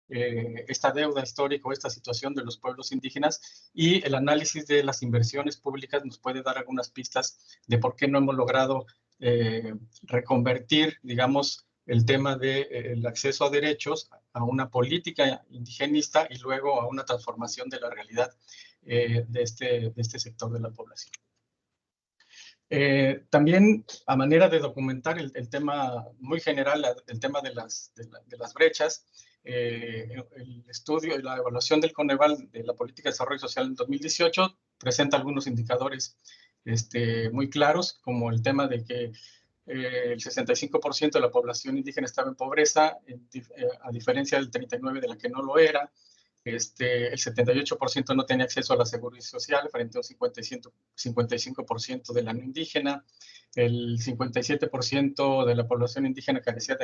esta deuda histórica o esta situación de los pueblos indígenas, y el análisis de las inversiones públicas nos puede dar algunas pistas de por qué no hemos logrado reconvertir, digamos, el tema del acceso a derechos a una política indigenista y luego a una transformación de la realidad de este sector de la población. También, a manera de documentar el tema muy general, el tema de las brechas, el estudio y la evaluación del Coneval de la Política de Desarrollo Social en 2018 presenta algunos indicadores muy claros, como el tema de que el 65% de la población indígena estaba en pobreza, a diferencia del 39% de la que no lo era. El 78% no tenía acceso a la seguridad social frente a un 55% de la no indígena. El 57% de la población indígena carecía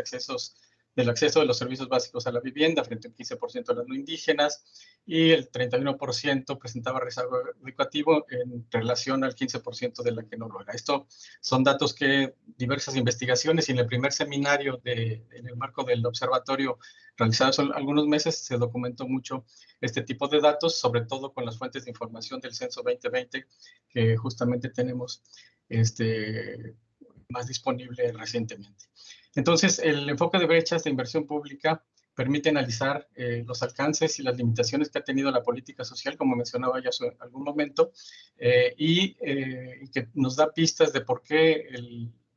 del acceso de los servicios básicos a la vivienda frente a un 15% de las no indígenas, y el 31% presentaba rezago educativo en relación al 15% de la que no lo era. Esto son datos que diversas investigaciones, y en el primer seminario en el marco del observatorio realizado hace algunos meses se documentó mucho este tipo de datos, sobre todo con las fuentes de información del Censo 2020 que justamente tenemos más disponible recientemente. Entonces, el enfoque de brechas de inversión pública permite analizar los alcances y las limitaciones que ha tenido la política social, como mencionaba ya hace algún momento, y que nos da pistas de por qué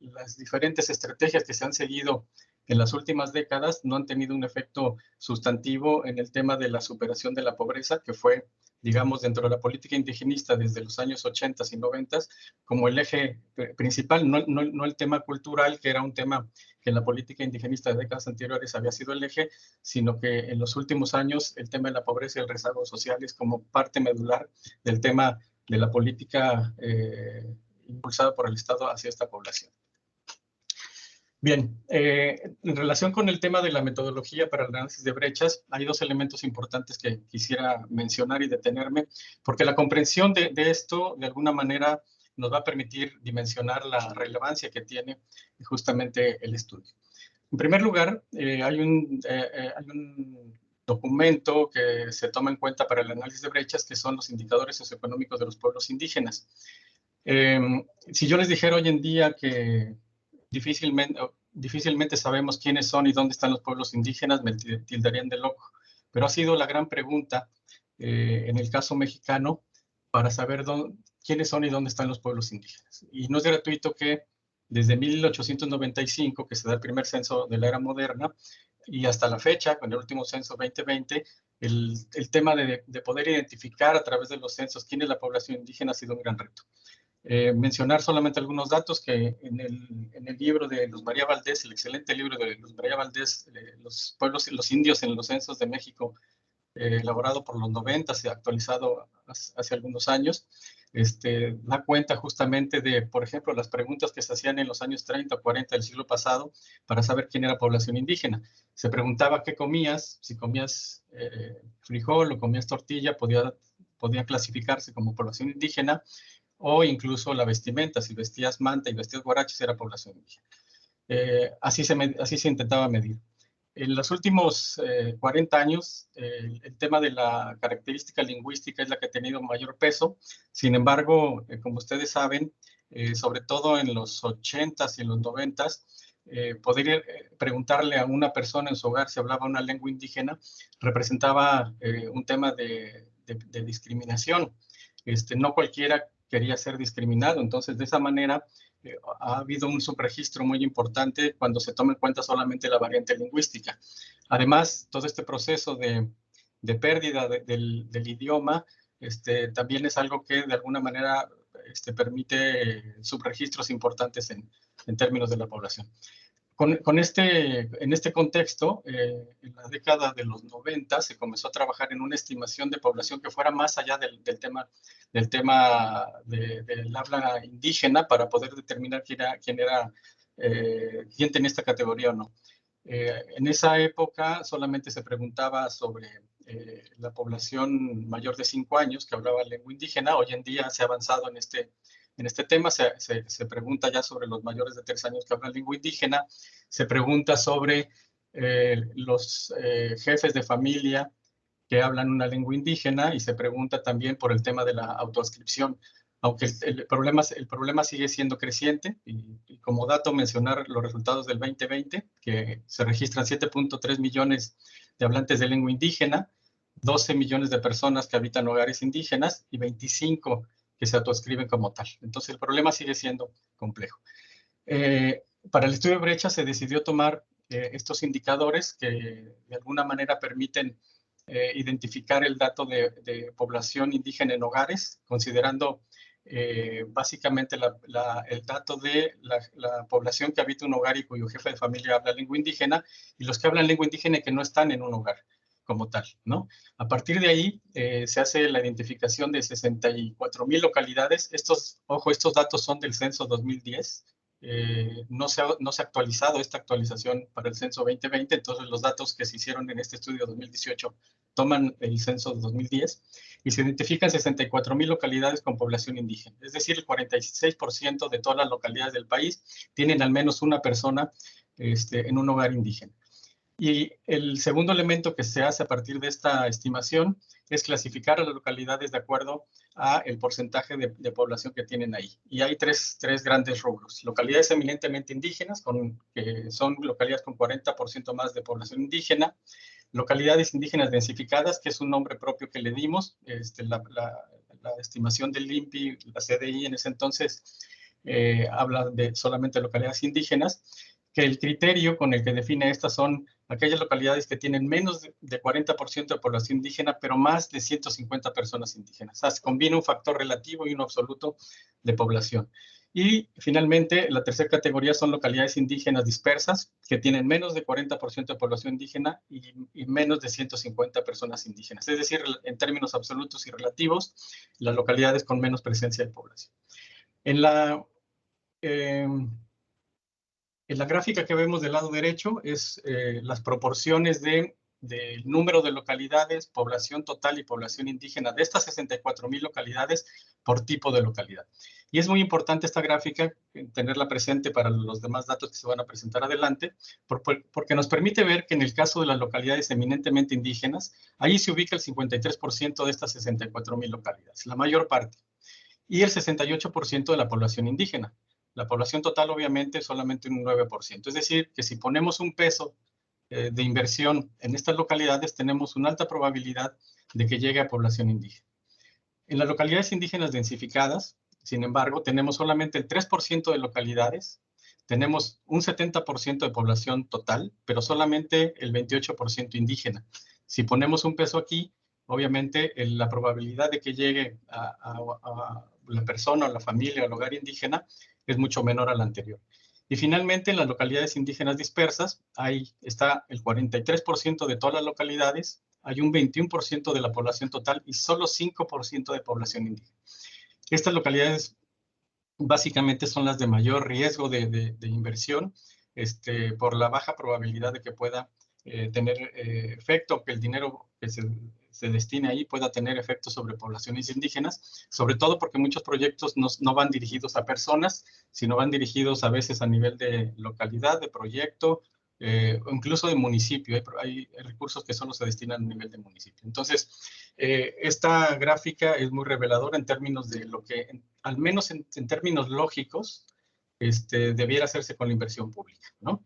las diferentes estrategias que se han seguido en las últimas décadas no han tenido un efecto sustantivo en el tema de la superación de la pobreza, que fue, digamos, dentro de la política indigenista desde los años 80 y 90 como el eje principal, no el tema cultural, que era un tema que en la política indigenista de décadas anteriores había sido el eje, sino que en los últimos años el tema de la pobreza y el rezago social es como parte medular del tema de la política impulsada por el Estado hacia esta población. Bien, en relación con el tema de la metodología para el análisis de brechas, hay dos elementos importantes que quisiera mencionar y detenerme, porque la comprensión de esto, de alguna manera, nos va a permitir dimensionar la relevancia que tiene justamente el estudio. En primer lugar, hay un documento que se toma en cuenta para el análisis de brechas, que son los indicadores socioeconómicos de los pueblos indígenas. Si yo les dijera hoy en día que difícilmente sabemos quiénes son y dónde están los pueblos indígenas, me tildarían de loco. Pero ha sido la gran pregunta en el caso mexicano para saber quiénes son y dónde están los pueblos indígenas. Y no es gratuito que desde 1895, que se da el primer censo de la era moderna, y hasta la fecha, con el último censo 2020, el tema de poder identificar a través de los censos quién es la población indígena ha sido un gran reto. Mencionar solamente algunos datos que en el libro de Luz María Valdés, el excelente libro de Luz María Valdés, los pueblos y los indios en los censos de México, elaborado por los 90 y actualizado hace algunos años, da cuenta justamente de, por ejemplo, las preguntas que se hacían en los años 30 o 40 del siglo pasado para saber quién era población indígena. Se preguntaba qué comías, si comías frijol o comías tortilla, podía clasificarse como población indígena, o incluso la vestimenta, si vestías manta y vestías guaraches, era población indígena. Así se intentaba medir. En los últimos 40 años, el tema de la característica lingüística es la que ha tenido mayor peso. Sin embargo, como ustedes saben, sobre todo en los 80s y en los 90s, poder preguntarle a una persona en su hogar si hablaba una lengua indígena representaba un tema de discriminación. No cualquiera quería ser discriminado, entonces de esa manera ha habido un subregistro muy importante cuando se toma en cuenta solamente la variante lingüística. Además, todo este proceso de pérdida del idioma también es algo que de alguna manera permite subregistros importantes en términos de la población. En este contexto, en la década de los 90 se comenzó a trabajar en una estimación de población que fuera más allá del tema del habla indígena para poder determinar quién tenía esta categoría o no. En esa época solamente se preguntaba sobre la población mayor de 5 años que hablaba lengua indígena. Hoy en día se ha avanzado en este tema, se pregunta ya sobre los mayores de 3 años que hablan lengua indígena, se pregunta sobre los jefes de familia que hablan una lengua indígena, y se pregunta también por el tema de la autoadscripción, aunque el problema sigue siendo creciente, y como dato mencionar los resultados del 2020, que se registran 7.3 millones de hablantes de lengua indígena, 12 millones de personas que habitan hogares indígenas y 25 que se autoadscriben como tal. Entonces el problema sigue siendo complejo. Para el estudio de brecha se decidió tomar estos indicadores que de alguna manera permiten identificar el dato de población indígena en hogares, considerando básicamente el dato de la población que habita un hogar y cuyo jefe de familia habla lengua indígena, y los que hablan lengua indígena y que no están en un hogar como tal, ¿no? A partir de ahí se hace la identificación de 64,000 localidades. Estos datos son del censo 2010. No se ha actualizado esta actualización para el censo 2020, entonces los datos que se hicieron en este estudio 2018 toman el censo de 2010 y se identifican 64,000 localidades con población indígena. Es decir, el 46% de todas las localidades del país tienen al menos una persona en un hogar indígena. Y el segundo elemento que se hace a partir de esta estimación es clasificar a las localidades de acuerdo a el porcentaje de población que tienen ahí. Y hay tres grandes rubros. Localidades eminentemente indígenas, que son localidades con 40% más de población indígena. Localidades indígenas densificadas, que es un nombre propio que le dimos. La estimación del INPI, la CDI en ese entonces, habla de solamente localidades indígenas, que el criterio con el que define estas son aquellas localidades que tienen menos de 40% de población indígena, pero más de 150 personas indígenas. O sea, se combina un factor relativo y uno absoluto de población. Y finalmente, la tercera categoría son localidades indígenas dispersas, que tienen menos de 40% de población indígena y menos de 150 personas indígenas. Es decir, en términos absolutos y relativos, las localidades con menos presencia de población. En la gráfica que vemos del lado derecho es las proporciones del número de localidades, población total y población indígena de estas 64,000 localidades por tipo de localidad. Y es muy importante esta gráfica, tenerla presente para los demás datos que se van a presentar adelante, porque nos permite ver que en el caso de las localidades eminentemente indígenas, ahí se ubica el 53% de estas 64,000 localidades, la mayor parte, y el 68% de la población indígena. La población total, obviamente, solamente un 9%. Es decir, que si ponemos un peso de inversión en estas localidades, tenemos una alta probabilidad de que llegue a población indígena. En las localidades indígenas densificadas, sin embargo, tenemos solamente el 3% de localidades, tenemos un 70% de población total, pero solamente el 28% indígena. Si ponemos un peso aquí, obviamente la probabilidad de que llegue a la persona, o la familia, o el hogar indígena es mucho menor a la anterior. Y finalmente, en las localidades indígenas dispersas, ahí está el 43% de todas las localidades, hay un 21% de la población total y solo 5% de población indígena. Estas localidades básicamente son las de mayor riesgo de inversión, por la baja probabilidad de que pueda tener efecto, que el dinero que se destine ahí pueda tener efecto sobre poblaciones indígenas, sobre todo porque muchos proyectos no van dirigidos a personas, sino van dirigidos a veces a nivel de localidad, de proyecto, o incluso de municipio. Hay recursos que solo se destinan a nivel de municipio. Entonces, esta gráfica es muy reveladora en términos de lo que, al menos en términos lógicos, debiera hacerse con la inversión pública, ¿no?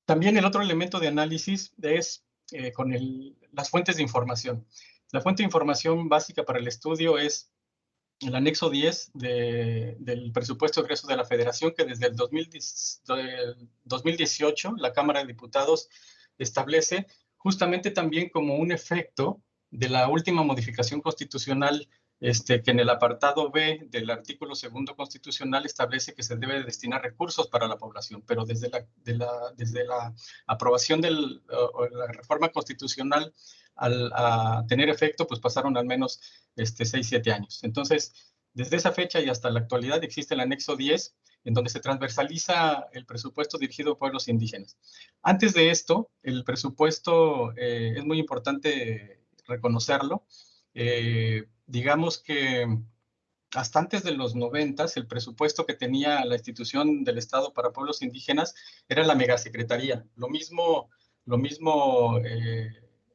También el otro elemento de análisis es con las fuentes de información. La fuente de información básica para el estudio es el anexo 10 del presupuesto de egresos de la Federación, que desde el 2018 la Cámara de Diputados establece justamente también como un efecto de la última modificación constitucional, que en el apartado B del artículo 2 constitucional establece que se debe destinar recursos para la población, pero desde la aprobación de la reforma constitucional a tener efecto, pues pasaron al menos 6, 7 años. Entonces, desde esa fecha y hasta la actualidad existe el anexo 10, en donde se transversaliza el presupuesto dirigido a pueblos indígenas. Antes de esto, el presupuesto es muy importante reconocerlo. Digamos que hasta antes de los 90, el presupuesto que tenía la institución del Estado para pueblos indígenas era la megasecretaría. Lo mismo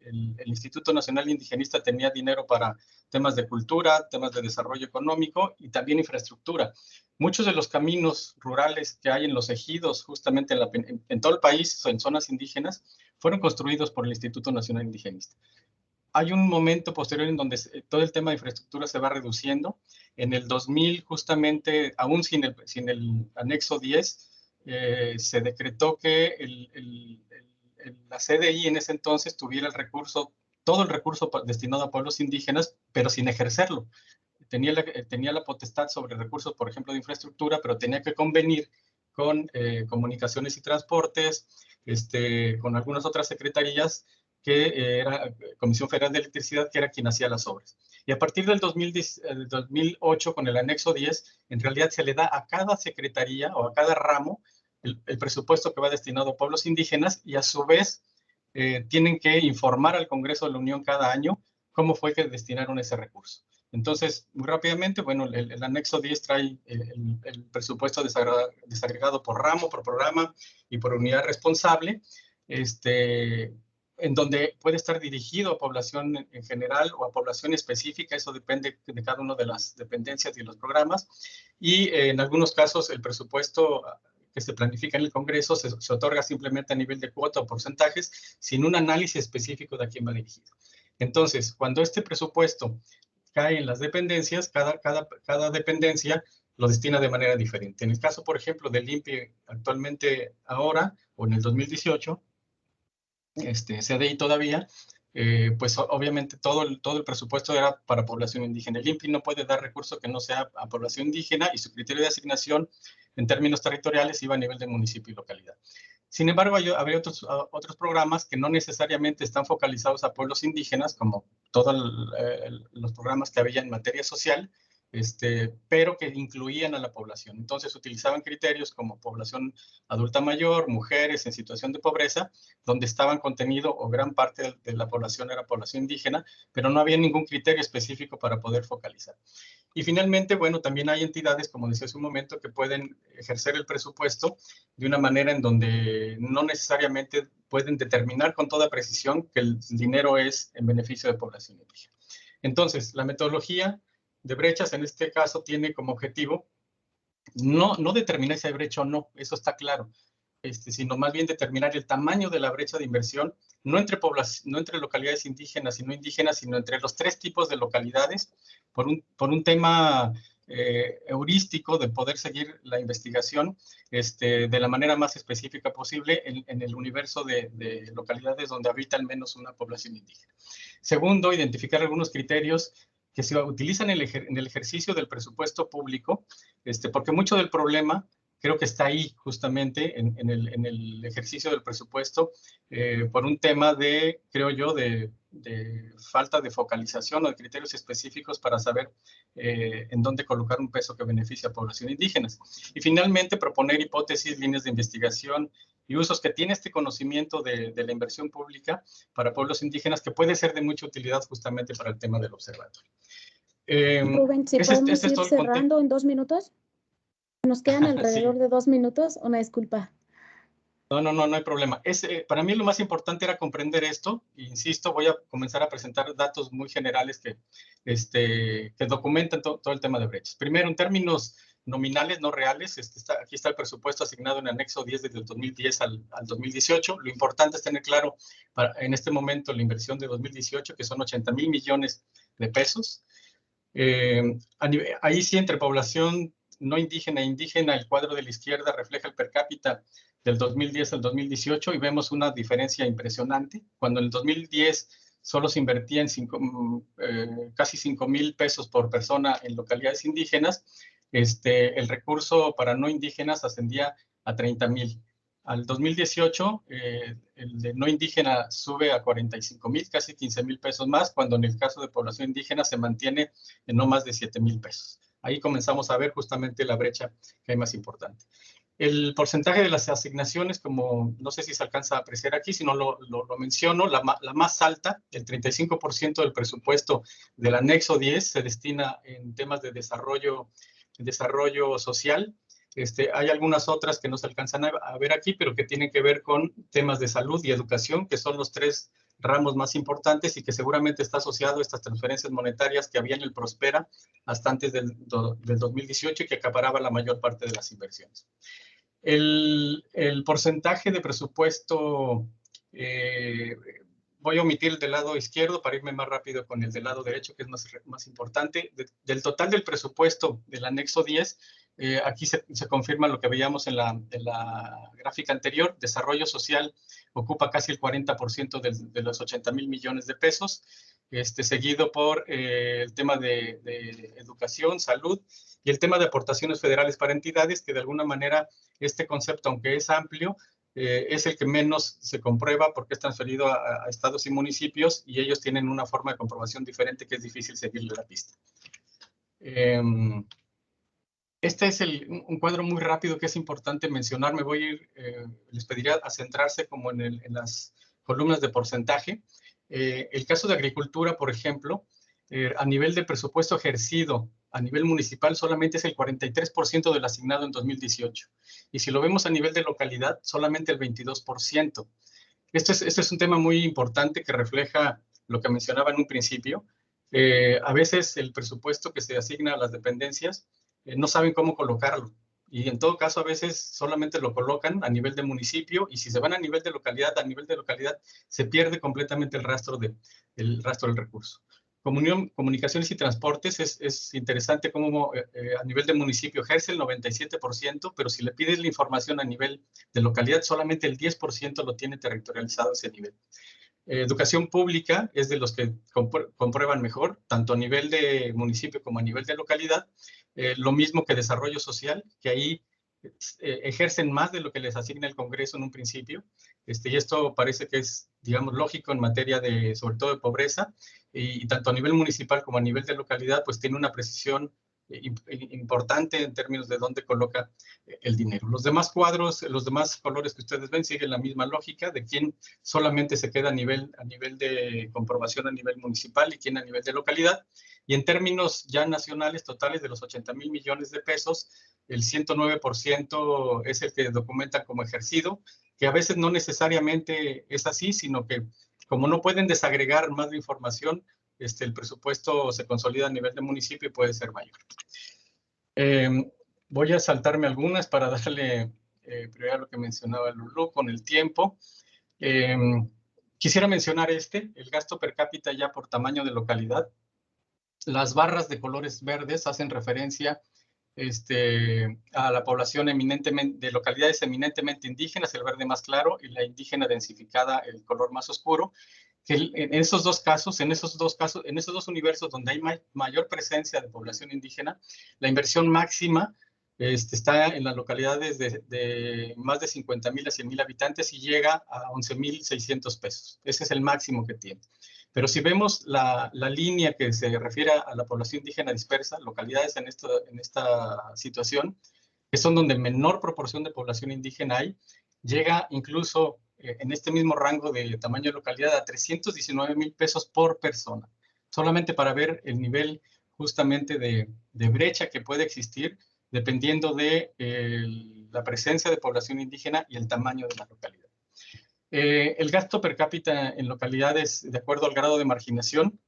el Instituto Nacional Indigenista tenía dinero para temas de cultura, temas de desarrollo económico y también infraestructura. Muchos de los caminos rurales que hay en los ejidos, justamente en todo el país, en zonas indígenas, fueron construidos por el Instituto Nacional Indigenista. Hay un momento posterior en donde todo el tema de infraestructura se va reduciendo. En el 2000, justamente, aún sin el anexo 10, se decretó que la CDI en ese entonces tuviera todo el recurso destinado a pueblos indígenas, pero sin ejercerlo. Tenía la potestad sobre recursos, por ejemplo, de infraestructura, pero tenía que convenir con comunicaciones y transportes, con algunas otras secretarías, que era Comisión Federal de Electricidad, que era quien hacía las obras. Y a partir del 2008, con el anexo 10, en realidad se le da a cada secretaría o a cada ramo el presupuesto que va destinado a pueblos indígenas, y a su vez tienen que informar al Congreso de la Unión cada año cómo fue que destinaron ese recurso. Entonces, muy rápidamente, bueno, el anexo 10 trae el presupuesto desagregado por ramo, por programa y por unidad responsable, en donde puede estar dirigido a población en general o a población específica. Eso depende de cada una de las dependencias y los programas. Y en algunos casos el presupuesto que se planifica en el Congreso se otorga simplemente a nivel de cuota o porcentajes, sin un análisis específico de a quién va dirigido. Entonces, cuando este presupuesto cae en las dependencias, cada dependencia lo destina de manera diferente. En el caso, por ejemplo, del INPI actualmente ahora, o en el 2018, CDI todavía, pues obviamente todo el presupuesto era para población indígena. El INPI no puede dar recurso que no sea a población indígena, y su criterio de asignación en términos territoriales iba a nivel de municipio y localidad. Sin embargo, habría otros programas que no necesariamente están focalizados a pueblos indígenas, como todos los programas que había en materia social, pero que incluían a la población. Entonces utilizaban criterios como población adulta mayor, mujeres en situación de pobreza, donde estaban contenido, o gran parte de la población era población indígena, pero no había ningún criterio específico para poder focalizar. Y finalmente, bueno, también hay entidades, como decía hace un momento, que pueden ejercer el presupuesto de una manera en donde no necesariamente pueden determinar con toda precisión que el dinero es en beneficio de población indígena. Entonces, la metodología de brechas en este caso tiene como objetivo no determinar si hay brecha o no, eso está claro, sino más bien determinar el tamaño de la brecha de inversión, no entre localidades indígenas y no indígenas, sino entre los tres tipos de localidades, por un tema heurístico de poder seguir la investigación de la manera más específica posible en el universo de localidades donde habita al menos una población indígena. Segundo, identificar algunos criterios que se utilizan en el ejercicio del presupuesto público, porque mucho del problema creo que está ahí justamente en el ejercicio del presupuesto, por un tema creo yo, de falta de focalización o de criterios específicos para saber en dónde colocar un peso que beneficie a poblaciones indígenas. Y finalmente, proponer hipótesis, líneas de investigación y usos que tiene este conocimiento de la inversión pública para pueblos indígenas, que puede ser de mucha utilidad justamente para el tema del observatorio. Rubén, ¿si podemos ir cerrando en 2 minutos? Nos quedan alrededor de 2 minutos. Una disculpa. No hay problema. Para mí lo más importante era comprender esto. Insisto, voy a comenzar a presentar datos muy generales que documentan todo el tema de brechas. Primero, en términos nominales, no reales, aquí está el presupuesto asignado en anexo 10 desde el 2010 al 2018. Lo importante es tener claro en este momento la inversión de 2018, que son 80,000 millones de pesos. Ahí sí, entre población no indígena e indígena, el cuadro de la izquierda refleja el per cápita del 2010 al 2018, y vemos una diferencia impresionante. Cuando en el 2010 solo se invertían casi 5,000 pesos por persona en localidades indígenas, el recurso para no indígenas ascendía a 30,000. Al 2018, el de no indígena sube a 45,000, casi 15,000 pesos más, cuando en el caso de población indígena se mantiene en no más de 7,000 pesos. Ahí comenzamos a ver justamente la brecha que hay más importante. El porcentaje de las asignaciones, como no sé si se alcanza a apreciar aquí, si no lo menciono, la más alta, el 35% del presupuesto del anexo 10 se destina en temas de desarrollo social. Hay algunas otras que no se alcanzan a ver aquí, pero que tienen que ver con temas de salud y educación, que son los 3 ramos más importantes y que seguramente está asociado a estas transferencias monetarias que había en el Prospera hasta antes del 2018 y que acaparaba la mayor parte de las inversiones. El porcentaje de presupuesto, voy a omitir el del lado izquierdo para irme más rápido con el del lado derecho, que es más importante. Del total del presupuesto del anexo 10, aquí se confirma lo que veíamos en la gráfica anterior. Desarrollo social ocupa casi el 40% de los 80,000 millones de pesos, seguido por el tema de educación, salud y el tema de aportaciones federales para entidades, que de alguna manera este concepto, aunque es amplio, es el que menos se comprueba porque es transferido a estados y municipios y ellos tienen una forma de comprobación diferente que es difícil seguirle la pista. Este es un cuadro muy rápido que es importante mencionar. Me voy a ir, les pediría a centrarse como en las columnas de porcentaje. El caso de agricultura, por ejemplo, a nivel de presupuesto ejercido a nivel municipal solamente es el 43% del asignado en 2018. Y si lo vemos a nivel de localidad, solamente el 22%. Este es un tema muy importante que refleja lo que mencionaba en un principio. A veces el presupuesto que se asigna a las dependencias no saben cómo colocarlo. Y en todo caso, a veces solamente lo colocan a nivel de municipio y si se van a nivel de localidad, se pierde completamente el rastro del recurso. Comunicaciones y transportes, es interesante cómo a nivel de municipio ejerce el 97%, pero si le pides la información a nivel de localidad, solamente el 10% lo tiene territorializado ese nivel. Educación pública es de los que comprueban mejor, tanto a nivel de municipio como a nivel de localidad. Lo mismo que desarrollo social, que ahí ejercen más de lo que les asigna el Congreso en un principio. Y esto parece que es, digamos, lógico en materia sobre todo de pobreza, y tanto a nivel municipal como a nivel de localidad, pues tiene una precisión importante en términos de dónde coloca el dinero. Los demás cuadros, los demás colores que ustedes ven siguen la misma lógica de quién solamente se queda a nivel de comprobación a nivel municipal y quién a nivel de localidad. Y en términos ya nacionales totales de los 80,000 millones de pesos, el 109% es el que documenta como ejercido, que a veces no necesariamente es así, sino que como no pueden desagregar más de información, el presupuesto se consolida a nivel de municipio y puede ser mayor. Voy a saltarme algunas para darle prioridad a lo que mencionaba Lulú con el tiempo. Quisiera mencionar el gasto per cápita ya por tamaño de localidad. Las barras de colores verdes hacen referencia a la población de localidades eminentemente indígenas, el verde más claro, y la indígena densificada, el color más oscuro. Que en esos dos universos donde hay mayor presencia de población indígena, la inversión máxima está en las localidades de más de 50,000 a 100,000 habitantes y llega a 11,600 pesos. Ese es el máximo que tiene. Pero si vemos la línea que se refiere a la población indígena dispersa, localidades en esta situación, que son donde menor proporción de población indígena hay, llega incluso en este mismo rango de tamaño de localidad a 319,000 pesos por persona, solamente para ver el nivel justamente de brecha que puede existir dependiendo de la presencia de población indígena y el tamaño de la localidad. El gasto per cápita en localidades, de acuerdo al grado de marginación,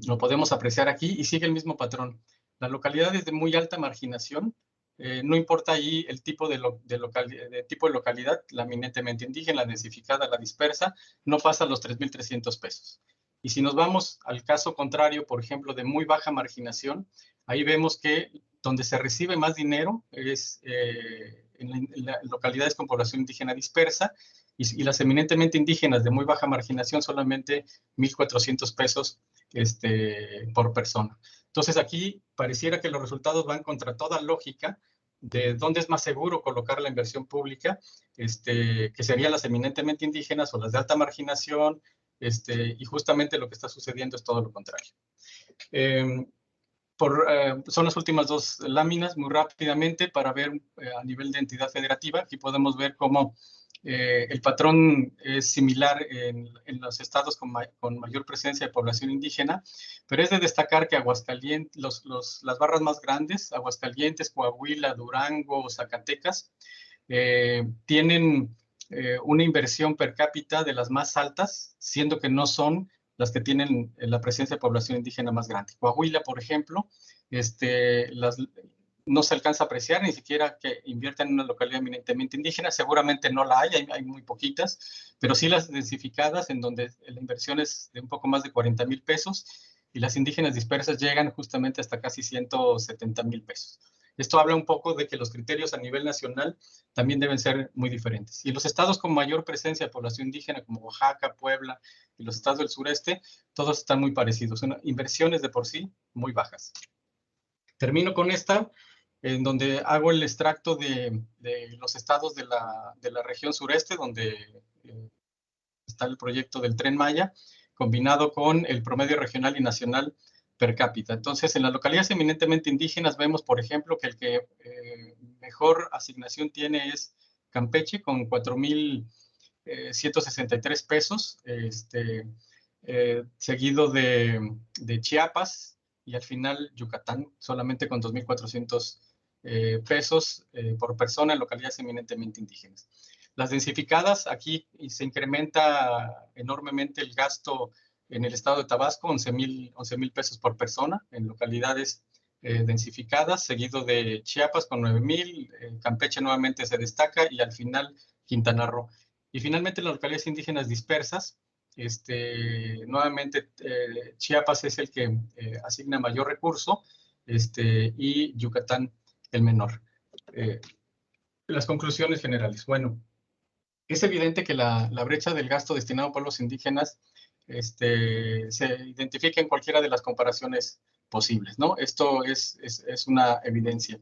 lo podemos apreciar aquí y sigue el mismo patrón. Las localidades de muy alta marginación, no importa ahí el tipo de localidad, la eminentemente indígena, la densificada, la dispersa, no pasa los 3,300 pesos. Y si nos vamos al caso contrario, por ejemplo, de muy baja marginación, ahí vemos que donde se recibe más dinero es en localidades con población indígena dispersa, y las eminentemente indígenas de muy baja marginación solamente 1,400 pesos por persona. Entonces aquí pareciera que los resultados van contra toda lógica de dónde es más seguro colocar la inversión pública, que serían las eminentemente indígenas o las de alta marginación, y justamente lo que está sucediendo es todo lo contrario. son las últimas dos láminas, muy rápidamente, para ver a nivel de entidad federativa. Aquí podemos ver cómo el patrón es similar en los estados con mayor presencia de población indígena, pero es de destacar que Aguascalientes, las barras más grandes, Aguascalientes, Coahuila, Durango, Zacatecas, tienen una inversión per cápita de las más altas, siendo que no son las que tienen la presencia de población indígena más grande. Coahuila, por ejemplo, no se alcanza a apreciar ni siquiera que inviertan en una localidad eminentemente indígena. Seguramente no la hay muy poquitas, pero sí las densificadas, en donde la inversión es de un poco más de 40,000 pesos, y las indígenas dispersas llegan justamente hasta casi 170,000 pesos. Esto habla un poco de que los criterios a nivel nacional también deben ser muy diferentes. Y los estados con mayor presencia de población indígena, como Oaxaca, Puebla y los estados del sureste, todos están muy parecidos. Son inversiones de por sí muy bajas. Termino con esta, en donde hago el extracto de los estados de la región sureste, donde está el proyecto del Tren Maya, combinado con el promedio regional y nacional per cápita. Entonces, en las localidades eminentemente indígenas vemos, por ejemplo, que el que mejor asignación tiene es Campeche, con 4,163 pesos, seguido de Chiapas, y al final Yucatán, solamente con 2,400 pesos por persona en localidades eminentemente indígenas. Las densificadas, aquí se incrementa enormemente el gasto en el estado de Tabasco, 11,000 pesos por persona en localidades densificadas, seguido de Chiapas con 9,000, Campeche nuevamente se destaca, y al final Quintana Roo. Y finalmente las localidades indígenas dispersas, nuevamente Chiapas es el que asigna mayor recurso, y Yucatán el menor. Las conclusiones generales. Bueno, es evidente que la brecha del gasto destinado a pueblos indígenas se identifica en cualquiera de las comparaciones posibles, ¿no? Esto es una evidencia.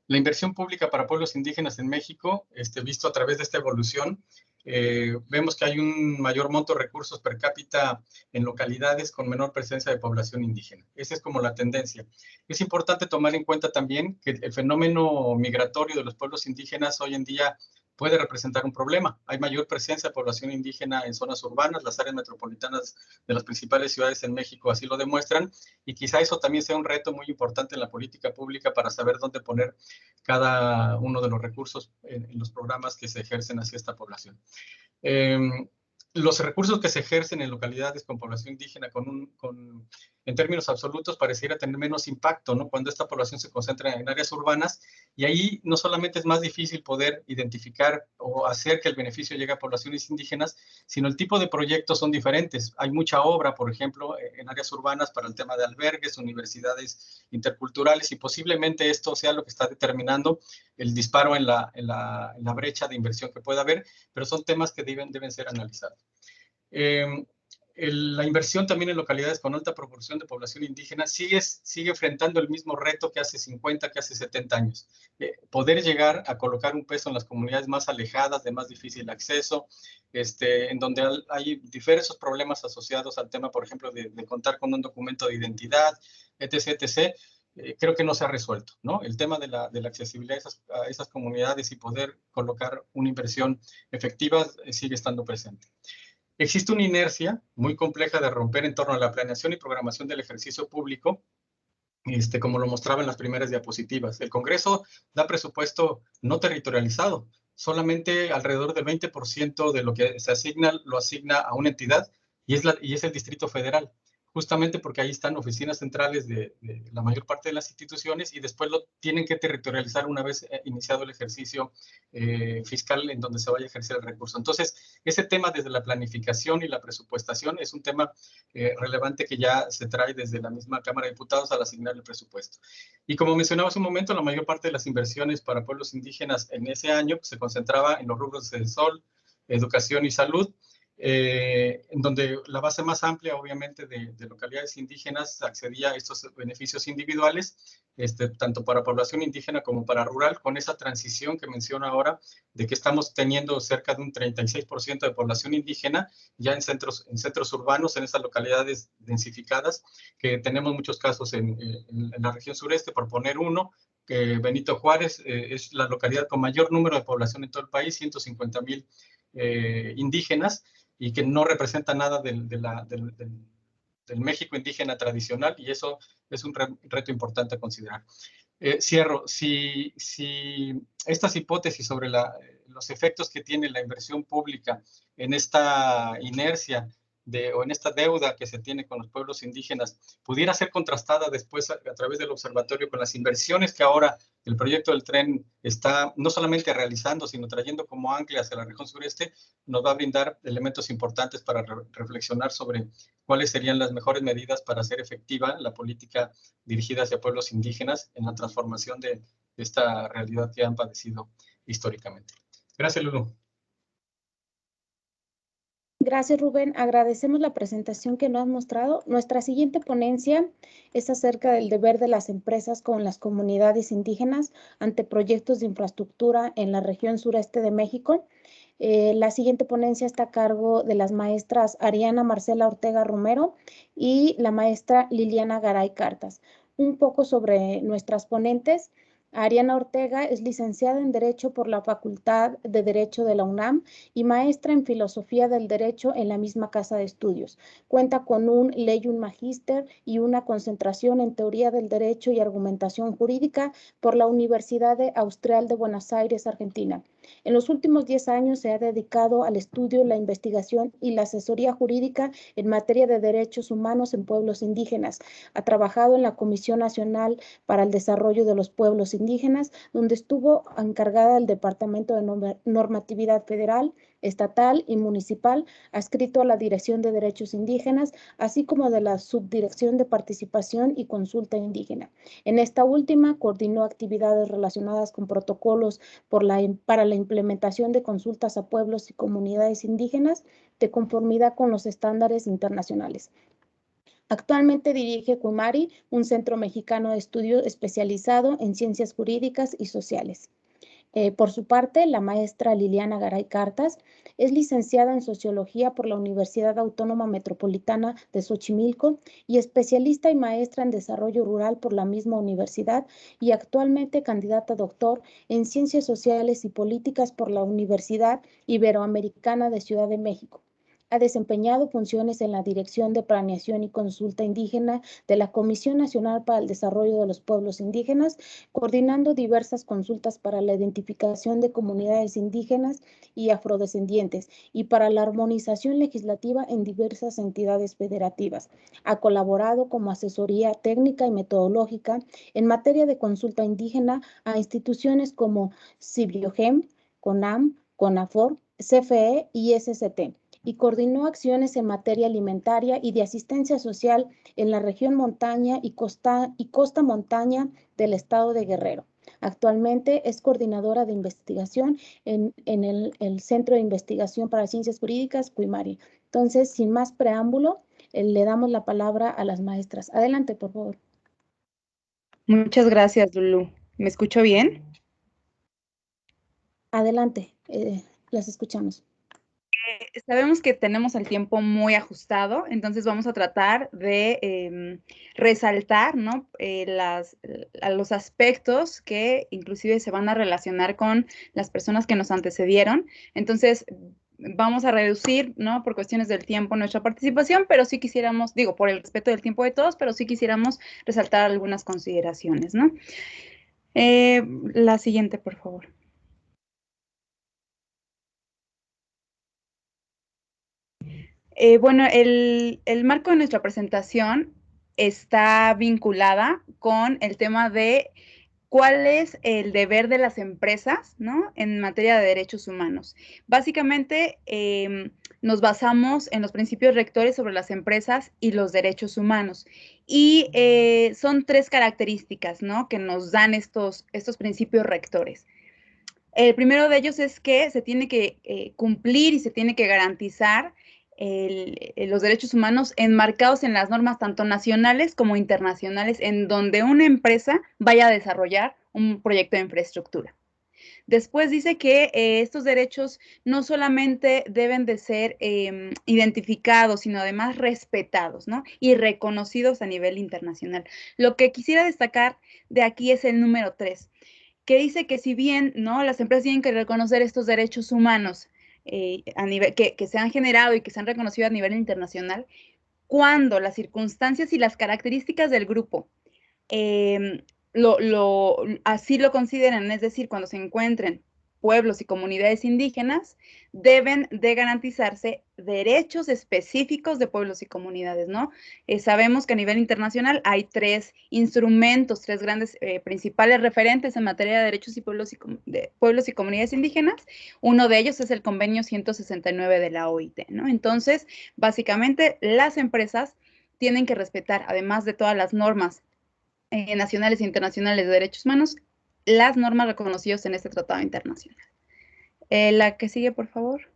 La inversión pública para pueblos indígenas en México, visto a través de esta evolución, vemos que hay un mayor monto de recursos per cápita en localidades con menor presencia de población indígena. Esa es como la tendencia. Es importante tomar en cuenta también que el fenómeno migratorio de los pueblos indígenas hoy en día puede representar un problema. Hay mayor presencia de población indígena en zonas urbanas, las áreas metropolitanas de las principales ciudades en México así lo demuestran, y quizá eso también sea un reto muy importante en la política pública para saber dónde poner cada uno de los recursos en los programas que se ejercen hacia esta población. Los recursos que se ejercen en localidades con población indígena en términos absolutos pareciera tener menos impacto, ¿no? Cuando esta población se concentra en áreas urbanas, y ahí no solamente es más difícil poder identificar o hacer que el beneficio llegue a poblaciones indígenas, sino el tipo de proyectos son diferentes. Hay mucha obra, por ejemplo, en áreas urbanas para el tema de albergues, universidades interculturales, y posiblemente esto sea lo que está determinando el disparo en la brecha de inversión que pueda haber, pero son temas que deben ser analizados. La inversión también en localidades con alta proporción de población indígena sigue enfrentando el mismo reto que hace 50, que hace 70 años. Poder llegar a colocar un peso en las comunidades más alejadas, de más difícil acceso, en donde hay diversos problemas asociados al tema, por ejemplo, de contar con un documento de identidad, etc., etc., creo que no se ha resuelto, ¿no? El tema de la accesibilidad a esas comunidades y poder colocar una inversión efectiva sigue estando presente. Existe una inercia muy compleja de romper en torno a la planeación y programación del ejercicio público, como lo mostraba en las primeras diapositivas. El Congreso da presupuesto no territorializado, solamente alrededor del 20% de lo que se asigna lo asigna a una entidad, y es el Distrito Federal, justamente porque ahí están oficinas centrales de la mayor parte de las instituciones, y después lo tienen que territorializar una vez iniciado el ejercicio fiscal en donde se vaya a ejercer el recurso. Entonces, ese tema desde la planificación y la presupuestación es un tema relevante que ya se trae desde la misma Cámara de Diputados al asignar el presupuesto. Y como mencionaba hace un momento, la mayor parte de las inversiones para pueblos indígenas en ese año se concentraba en los rubros del sol, educación y salud, en donde la base más amplia, obviamente, de localidades indígenas accedía a estos beneficios individuales, tanto para población indígena como para rural, con esa transición que menciono ahora, de que estamos teniendo cerca de un 36% de población indígena ya en centros urbanos, en esas localidades densificadas, que tenemos muchos casos en la región sureste, por poner uno, que Benito Juárez es la localidad con mayor número de población en todo el país, 150,000 indígenas, y que no representa nada del México indígena tradicional, y eso es un reto importante a considerar. Cierro. Si estas hipótesis sobre los efectos que tiene la inversión pública en esta inercia o en esta deuda que se tiene con los pueblos indígenas pudiera ser contrastada después a través del observatorio con las inversiones que ahora el proyecto del tren está no solamente realizando, sino trayendo como ancla hacia la región sureste, nos va a brindar elementos importantes para reflexionar sobre cuáles serían las mejores medidas para hacer efectiva la política dirigida hacia pueblos indígenas en la transformación de esta realidad que han padecido históricamente. Gracias, Lulu. Gracias, Rubén. Agradecemos la presentación que nos has mostrado. Nuestra siguiente ponencia es acerca del deber de las empresas con las comunidades indígenas ante proyectos de infraestructura en la región sureste de México. La siguiente ponencia está a cargo de las maestras Ariana Marcela Ortega Romero y la maestra Liliana Garay Cartas. Un poco sobre nuestras ponentes. Ariana Ortega es licenciada en Derecho por la Facultad de Derecho de la UNAM y maestra en Filosofía del Derecho en la misma casa de estudios. Cuenta con un Leyum Magíster y una concentración en Teoría del Derecho y Argumentación Jurídica por la Universidad Austral de Buenos Aires, Argentina. En los últimos 10 años se ha dedicado al estudio, la investigación y la asesoría jurídica en materia de derechos humanos en pueblos indígenas. Ha trabajado en la Comisión Nacional para el Desarrollo de los Pueblos Indígenas, donde estuvo encargada del Departamento de Normatividad Federal, Estatal y Municipal, adscrito a la Dirección de Derechos Indígenas, así como de la Subdirección de Participación y Consulta Indígena. En esta última, coordinó actividades relacionadas con protocolos para la implementación de consultas a pueblos y comunidades indígenas de conformidad con los estándares internacionales. Actualmente dirige Cuimari, un centro mexicano de estudio especializado en ciencias jurídicas y sociales. Por su parte, la maestra Liliana Garay Cartas es licenciada en Sociología por la Universidad Autónoma Metropolitana de Xochimilco y especialista y maestra en Desarrollo Rural por la misma universidad, y actualmente candidata a doctor en Ciencias Sociales y Políticas por la Universidad Iberoamericana de Ciudad de México. Ha desempeñado funciones en la Dirección de Planeación y Consulta Indígena de la Comisión Nacional para el Desarrollo de los Pueblos Indígenas, coordinando diversas consultas para la identificación de comunidades indígenas y afrodescendientes y para la armonización legislativa en diversas entidades federativas. Ha colaborado como asesoría técnica y metodológica en materia de consulta indígena a instituciones como CIBIOGEM, CONAM, CONAFOR, CFE y SCT, y coordinó acciones en materia alimentaria y de asistencia social en la región montaña y costa montaña del estado de Guerrero. Actualmente es coordinadora de investigación en el Centro de Investigación para Ciencias Jurídicas, Cuimari. Entonces, sin más preámbulo, le damos la palabra a las maestras. Adelante, por favor. Muchas gracias, Lulu. ¿Me escucho bien? Adelante, las escuchamos. Sabemos que tenemos el tiempo muy ajustado, entonces vamos a tratar de resaltar, ¿no? Los aspectos que inclusive se van a relacionar con las personas que nos antecedieron. Entonces, vamos a reducir, ¿no? Por cuestiones del tiempo nuestra participación, pero sí quisiéramos, digo, por el respeto del tiempo de todos, pero sí quisiéramos resaltar algunas consideraciones, ¿no? La siguiente, por favor. Bueno, el marco de nuestra presentación está vinculada con el tema de cuál es el deber de las empresas, ¿no? En materia de derechos humanos. Básicamente, nos basamos en los principios rectores sobre las empresas y los derechos humanos. Y son 3 características, ¿no? Que nos dan estos principios rectores. El primero de ellos es que se tiene que cumplir y se tiene que garantizar los derechos humanos enmarcados en las normas tanto nacionales como internacionales en donde una empresa vaya a desarrollar un proyecto de infraestructura. Después dice que estos derechos no solamente deben de ser identificados, sino además respetados, ¿no? Y reconocidos a nivel internacional. Lo que quisiera destacar de aquí es el número 3, que dice que si bien, ¿no?, las empresas tienen que reconocer estos derechos humanos a nivel, que se han generado y que se han reconocido a nivel internacional, cuando las circunstancias y las características del grupo así lo consideran, es decir, cuando se encuentren pueblos y comunidades indígenas, deben de garantizarse derechos específicos de pueblos y comunidades, ¿no? Sabemos que a nivel internacional hay 3 instrumentos, 3 grandes principales referentes en materia de derechos y pueblos y comunidades indígenas. Uno de ellos es el Convenio 169 de la OIT, ¿no? Entonces, básicamente, las empresas tienen que respetar, además de todas las normas nacionales e internacionales de derechos humanos, las normas reconocidas en este tratado internacional. La que sigue, por favor.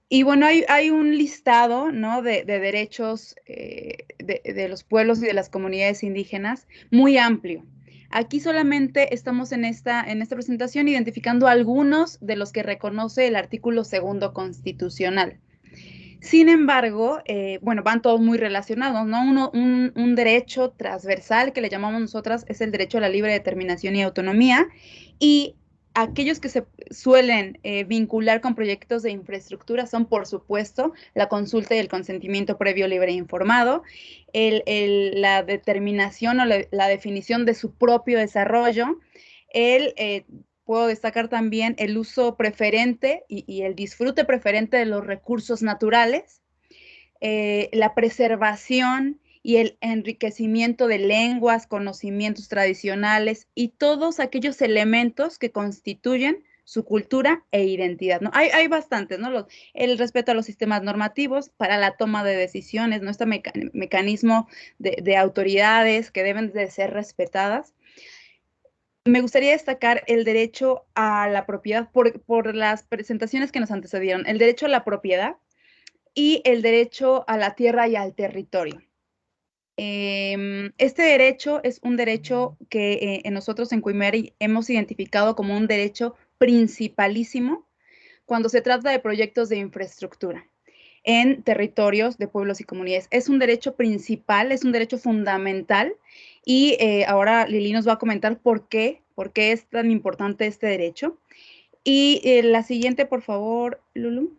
Y bueno, hay un listado, ¿no?, de derechos de los pueblos y de las comunidades indígenas muy amplio. Aquí solamente estamos en esta presentación identificando algunos de los que reconoce el artículo 2º constitucional. Sin embargo, bueno, van todos muy relacionados, ¿no? Un derecho transversal que le llamamos nosotras es el derecho a la libre determinación y autonomía, y aquellos que se suelen vincular con proyectos de infraestructura son, por supuesto, la consulta y el consentimiento previo, libre e informado, la determinación o la definición de su propio desarrollo, puedo destacar también el uso preferente y el disfrute preferente de los recursos naturales, la preservación y el enriquecimiento de lenguas, conocimientos tradicionales y todos aquellos elementos que constituyen su cultura e identidad, ¿no? Hay bastantes, ¿no? El respeto a los sistemas normativos para la toma de decisiones, ¿no? Este mecanismo de autoridades que deben de ser respetadas. Me gustaría destacar el derecho a la propiedad por las presentaciones que nos antecedieron, el derecho a la propiedad y el derecho a la tierra y al territorio. Este derecho es un derecho que nosotros en Quimeri hemos identificado como un derecho principalísimo cuando se trata de proyectos de infraestructura en territorios de pueblos y comunidades. Es un derecho principal, es un derecho fundamental, y ahora Lili nos va a comentar por qué es tan importante este derecho. Y la siguiente, por favor, Lulu.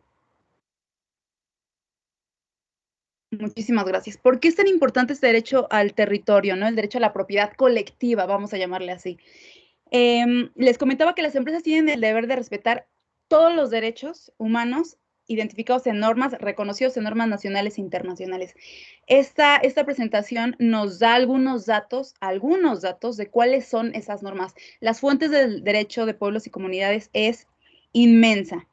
Muchísimas gracias. ¿Por qué es tan importante este derecho al territorio, ¿no? El derecho a la propiedad colectiva, vamos a llamarle así. Les comentaba que las empresas tienen el deber de respetar todos los derechos humanos identificados en normas, reconocidos en normas nacionales e internacionales. Esta presentación nos da algunos datos de cuáles son esas normas. Las fuentes del derecho de pueblos y comunidades es inmensa.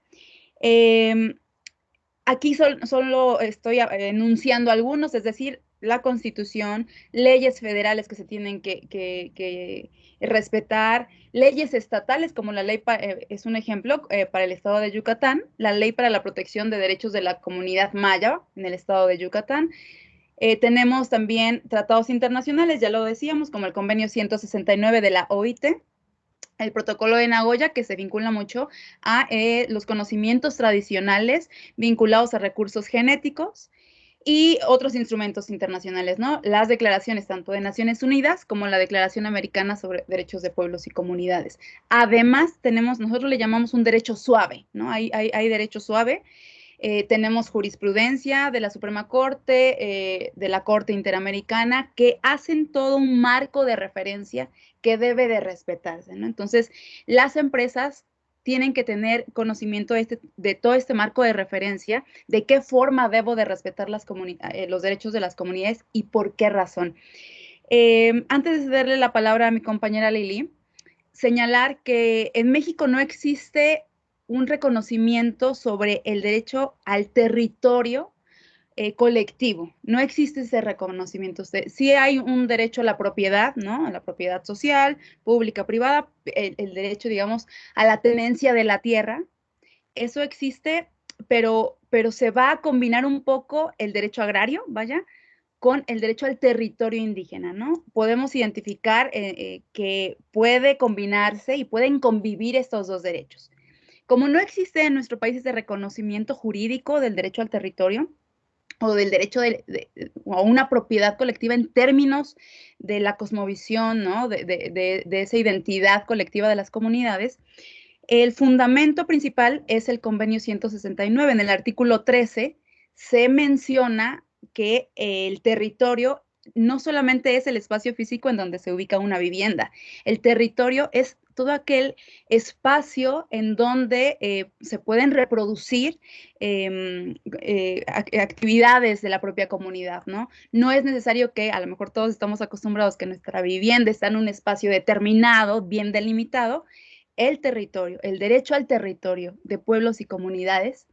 Aquí solo estoy enunciando algunos, es decir, la Constitución, leyes federales que se tienen que respetar, leyes estatales como la ley, es un ejemplo, para el estado de Yucatán, la ley para la protección de derechos de la comunidad maya en el estado de Yucatán. Tenemos también tratados internacionales, ya lo decíamos, como el Convenio 169 de la OIT, el protocolo de Nagoya, que se vincula mucho a los conocimientos tradicionales vinculados a recursos genéticos, y otros instrumentos internacionales, ¿no? Las declaraciones tanto de Naciones Unidas como la Declaración Americana sobre Derechos de Pueblos y Comunidades. Además, nosotros le llamamos un derecho suave, ¿no? Hay derecho suave. Tenemos jurisprudencia de la Suprema Corte, de la Corte Interamericana, que hacen todo un marco de referencia que debe de respetarse, ¿no? Entonces, las empresas tienen que tener conocimiento de todo este marco de referencia, de qué forma debo de respetar los derechos de las comunidades y por qué razón. Antes de darle la palabra a mi compañera Lili, señalar que en México no existe un reconocimiento sobre el derecho al territorio colectivo. No existe ese reconocimiento. Sí hay un derecho a la propiedad, ¿no? A la propiedad social, pública, privada, el derecho, digamos, a la tenencia de la tierra. Eso existe pero se va a combinar un poco el derecho agrario, vaya, con el derecho al territorio indígena, ¿no? Podemos identificar que puede combinarse y pueden convivir estos dos derechos. Como no existe en nuestro país ese reconocimiento jurídico del derecho al territorio o del derecho a una propiedad colectiva en términos de la cosmovisión, ¿no? de esa identidad colectiva de las comunidades, el fundamento principal es el Convenio 169. En el artículo 13 se menciona que el territorio no solamente es el espacio físico en donde se ubica una vivienda, el territorio es todo aquel espacio en donde se pueden reproducir actividades de la propia comunidad, ¿no? No es necesario que, a lo mejor todos estamos acostumbrados que nuestra vivienda está en un espacio determinado, bien delimitado. El territorio, el derecho al territorio de pueblos y comunidades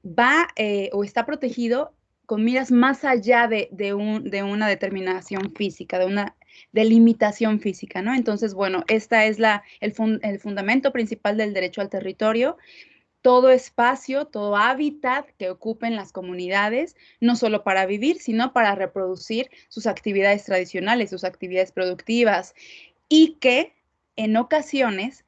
va o está protegido con miras más allá de una determinación física, de una delimitación física, ¿no? Entonces, bueno, esta es el fundamento principal del derecho al territorio. Todo espacio, todo hábitat que ocupen las comunidades, no solo para vivir, sino para reproducir sus actividades tradicionales, sus actividades productivas, y que en ocasiones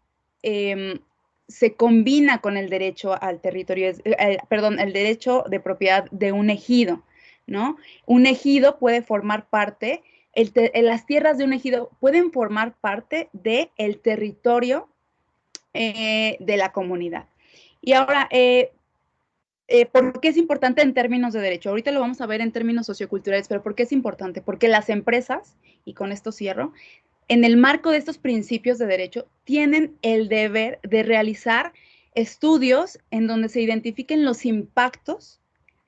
se combina con el derecho al territorio, el derecho de propiedad de un ejido, ¿no? Un ejido puede formar parte, las tierras de un ejido pueden formar parte del territorio de la comunidad. Y ahora, ¿por qué es importante en términos de derecho? Ahorita lo vamos a ver en términos socioculturales, pero ¿por qué es importante? Porque las empresas, y con esto cierro, en el marco de estos principios de derecho, tienen el deber de realizar estudios en donde se identifiquen los impactos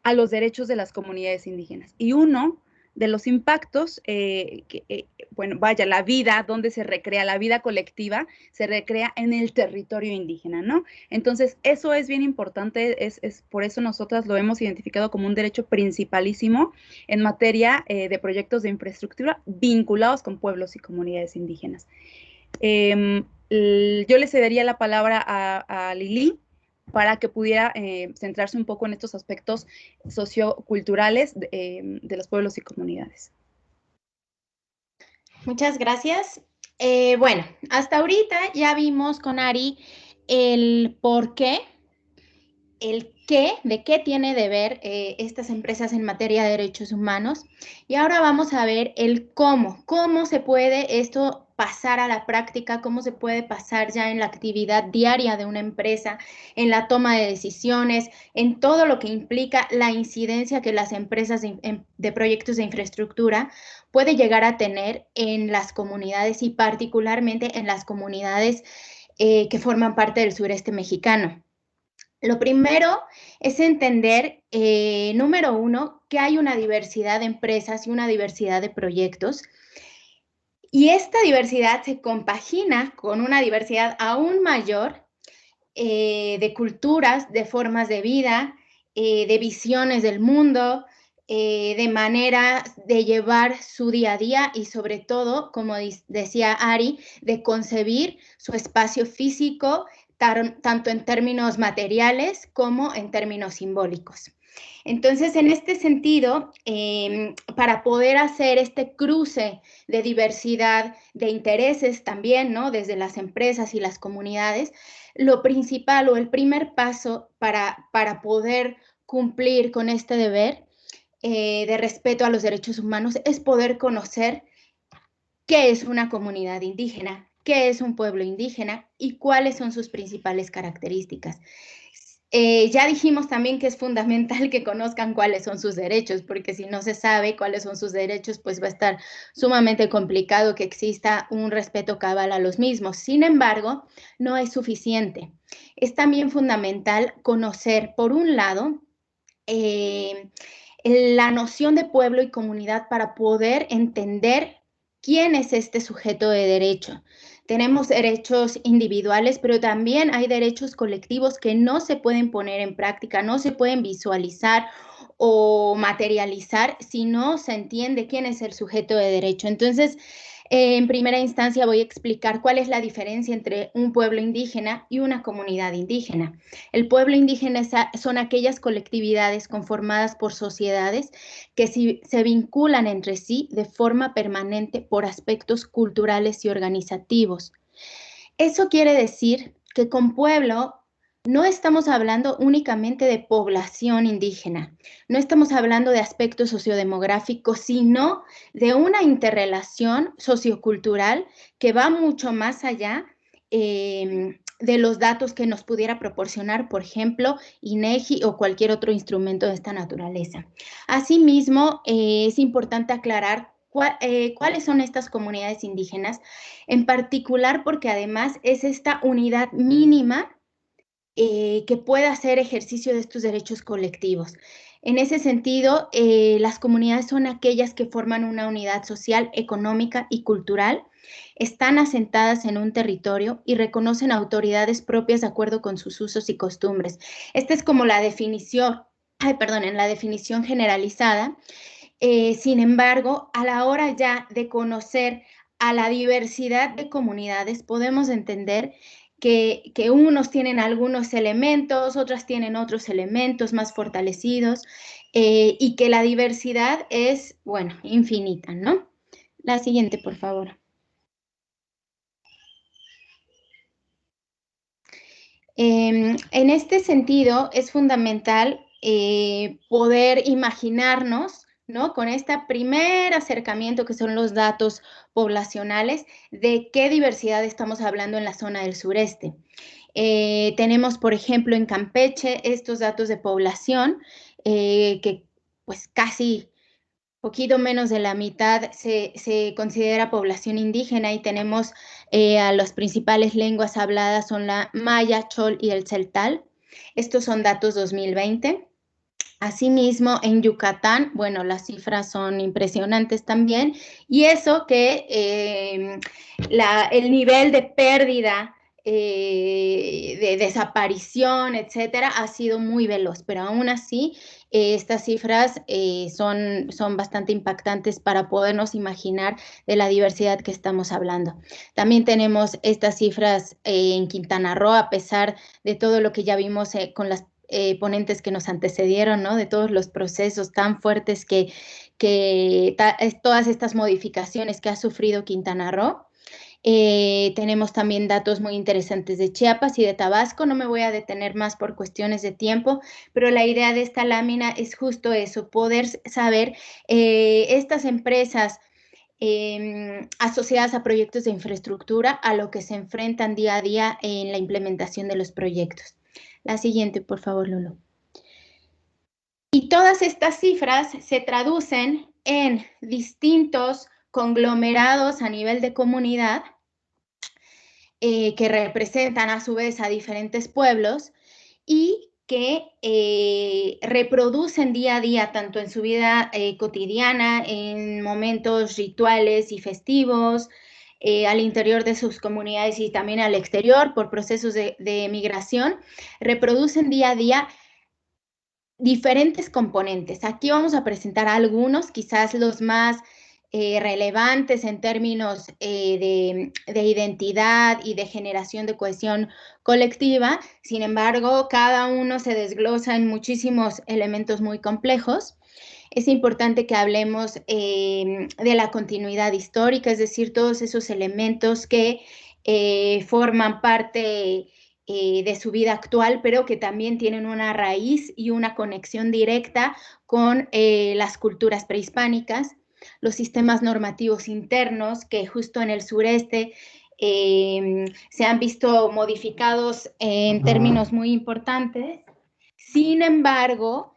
a los derechos de las comunidades indígenas. Y uno de los impactos, la vida, donde se recrea, la vida colectiva, se recrea en el territorio indígena, ¿no? Entonces, eso es bien importante, es por eso nosotras lo hemos identificado como un derecho principalísimo en materia de proyectos de infraestructura vinculados con pueblos y comunidades indígenas. Yo le cedería la palabra a Lili para que pudiera centrarse un poco en estos aspectos socioculturales de los pueblos y comunidades. Muchas gracias. Bueno, hasta ahorita ya vimos con Ari el por qué, el qué, de qué tiene de ver estas empresas en materia de derechos humanos. Y ahora vamos a ver el cómo se puede esto pasar a la práctica, cómo se puede pasar ya en la actividad diaria de una empresa, en la toma de decisiones, en todo lo que implica la incidencia que las empresas de proyectos de infraestructura puede llegar a tener en las comunidades y particularmente en las comunidades que forman parte del sureste mexicano. Lo primero es entender, número uno, que hay una diversidad de empresas y una diversidad de proyectos. Y esta diversidad se compagina con una diversidad aún mayor de culturas, de formas de vida, de visiones del mundo, de maneras de llevar su día a día y sobre todo, como decía Ari, de concebir su espacio físico, tanto en términos materiales como en términos simbólicos. Entonces, en este sentido, para poder hacer este cruce de diversidad de intereses también, ¿no? Desde las empresas y las comunidades, lo principal o el primer paso para poder cumplir con este deber de respeto a los derechos humanos es poder conocer qué es una comunidad indígena, qué es un pueblo indígena y cuáles son sus principales características. Ya dijimos también que es fundamental que conozcan cuáles son sus derechos, porque si no se sabe cuáles son sus derechos, pues va a estar sumamente complicado que exista un respeto cabal a los mismos. Sin embargo, no es suficiente. Es también fundamental conocer, por un lado, la noción de pueblo y comunidad para poder entender quién es este sujeto de derecho. Tenemos derechos individuales, pero también hay derechos colectivos que no se pueden poner en práctica, no se pueden visualizar o materializar si no se entiende quién es el sujeto de derecho. Entonces, En primera instancia voy a explicar cuál es la diferencia entre un pueblo indígena y una comunidad indígena. El pueblo indígena son aquellas colectividades conformadas por sociedades que se vinculan entre sí de forma permanente por aspectos culturales y organizativos. Eso quiere decir que con pueblo no estamos hablando únicamente de población indígena, no estamos hablando de aspectos sociodemográficos, sino de una interrelación sociocultural que va mucho más allá de los datos que nos pudiera proporcionar, por ejemplo, INEGI o cualquier otro instrumento de esta naturaleza. Asimismo, es importante aclarar cuáles son estas comunidades indígenas, en particular porque además es esta unidad mínima que pueda hacer ejercicio de estos derechos colectivos. En ese sentido, las comunidades son aquellas que forman una unidad social, económica y cultural, están asentadas en un territorio y reconocen autoridades propias de acuerdo con sus usos y costumbres. Esta es como la definición, en la definición generalizada. Sin embargo, a la hora ya de conocer a la diversidad de comunidades, podemos entender que unos tienen algunos elementos, otras tienen otros elementos más fortalecidos, y que la diversidad es, bueno, infinita, ¿no? La siguiente, por favor. En este sentido, es fundamental poder imaginarnos, ¿no? Con este primer acercamiento que son los datos poblacionales, de qué diversidad estamos hablando en la zona del sureste. Tenemos, por ejemplo, en Campeche estos datos de población, que pues casi poquito menos de la mitad se considera población indígena, y tenemos a las principales lenguas habladas son la maya, chol y el celtal. Estos son datos 2020. Asimismo, en Yucatán, bueno, las cifras son impresionantes también, y eso que el nivel de pérdida, de desaparición, etcétera, ha sido muy veloz, pero aún así estas cifras son bastante impactantes para podernos imaginar de la diversidad que estamos hablando. También tenemos estas cifras en Quintana Roo, a pesar de todo lo que ya vimos con las ponentes que nos antecedieron, ¿no? De todos los procesos tan fuertes que todas estas modificaciones que ha sufrido Quintana Roo. Tenemos también datos muy interesantes de Chiapas y de Tabasco. No me voy a detener más por cuestiones de tiempo, pero la idea de esta lámina es justo eso, poder saber estas empresas asociadas a proyectos de infraestructura, a lo que se enfrentan día a día en la implementación de los proyectos. La siguiente, por favor, Lulu. Y todas estas cifras se traducen en distintos conglomerados a nivel de comunidad, que representan a su vez a diferentes pueblos y que reproducen día a día, tanto en su vida cotidiana, en momentos rituales y festivos, al interior de sus comunidades y también al exterior por procesos de migración, reproducen día a día diferentes componentes. Aquí vamos a presentar algunos, quizás los más relevantes en términos de identidad y de generación de cohesión colectiva. Sin embargo, cada uno se desglosa en muchísimos elementos muy complejos. Es importante que hablemos de la continuidad histórica, es decir, todos esos elementos que forman parte de su vida actual, pero que también tienen una raíz y una conexión directa con las culturas prehispánicas, los sistemas normativos internos que justo en el sureste se han visto modificados en términos muy importantes. Sin embargo,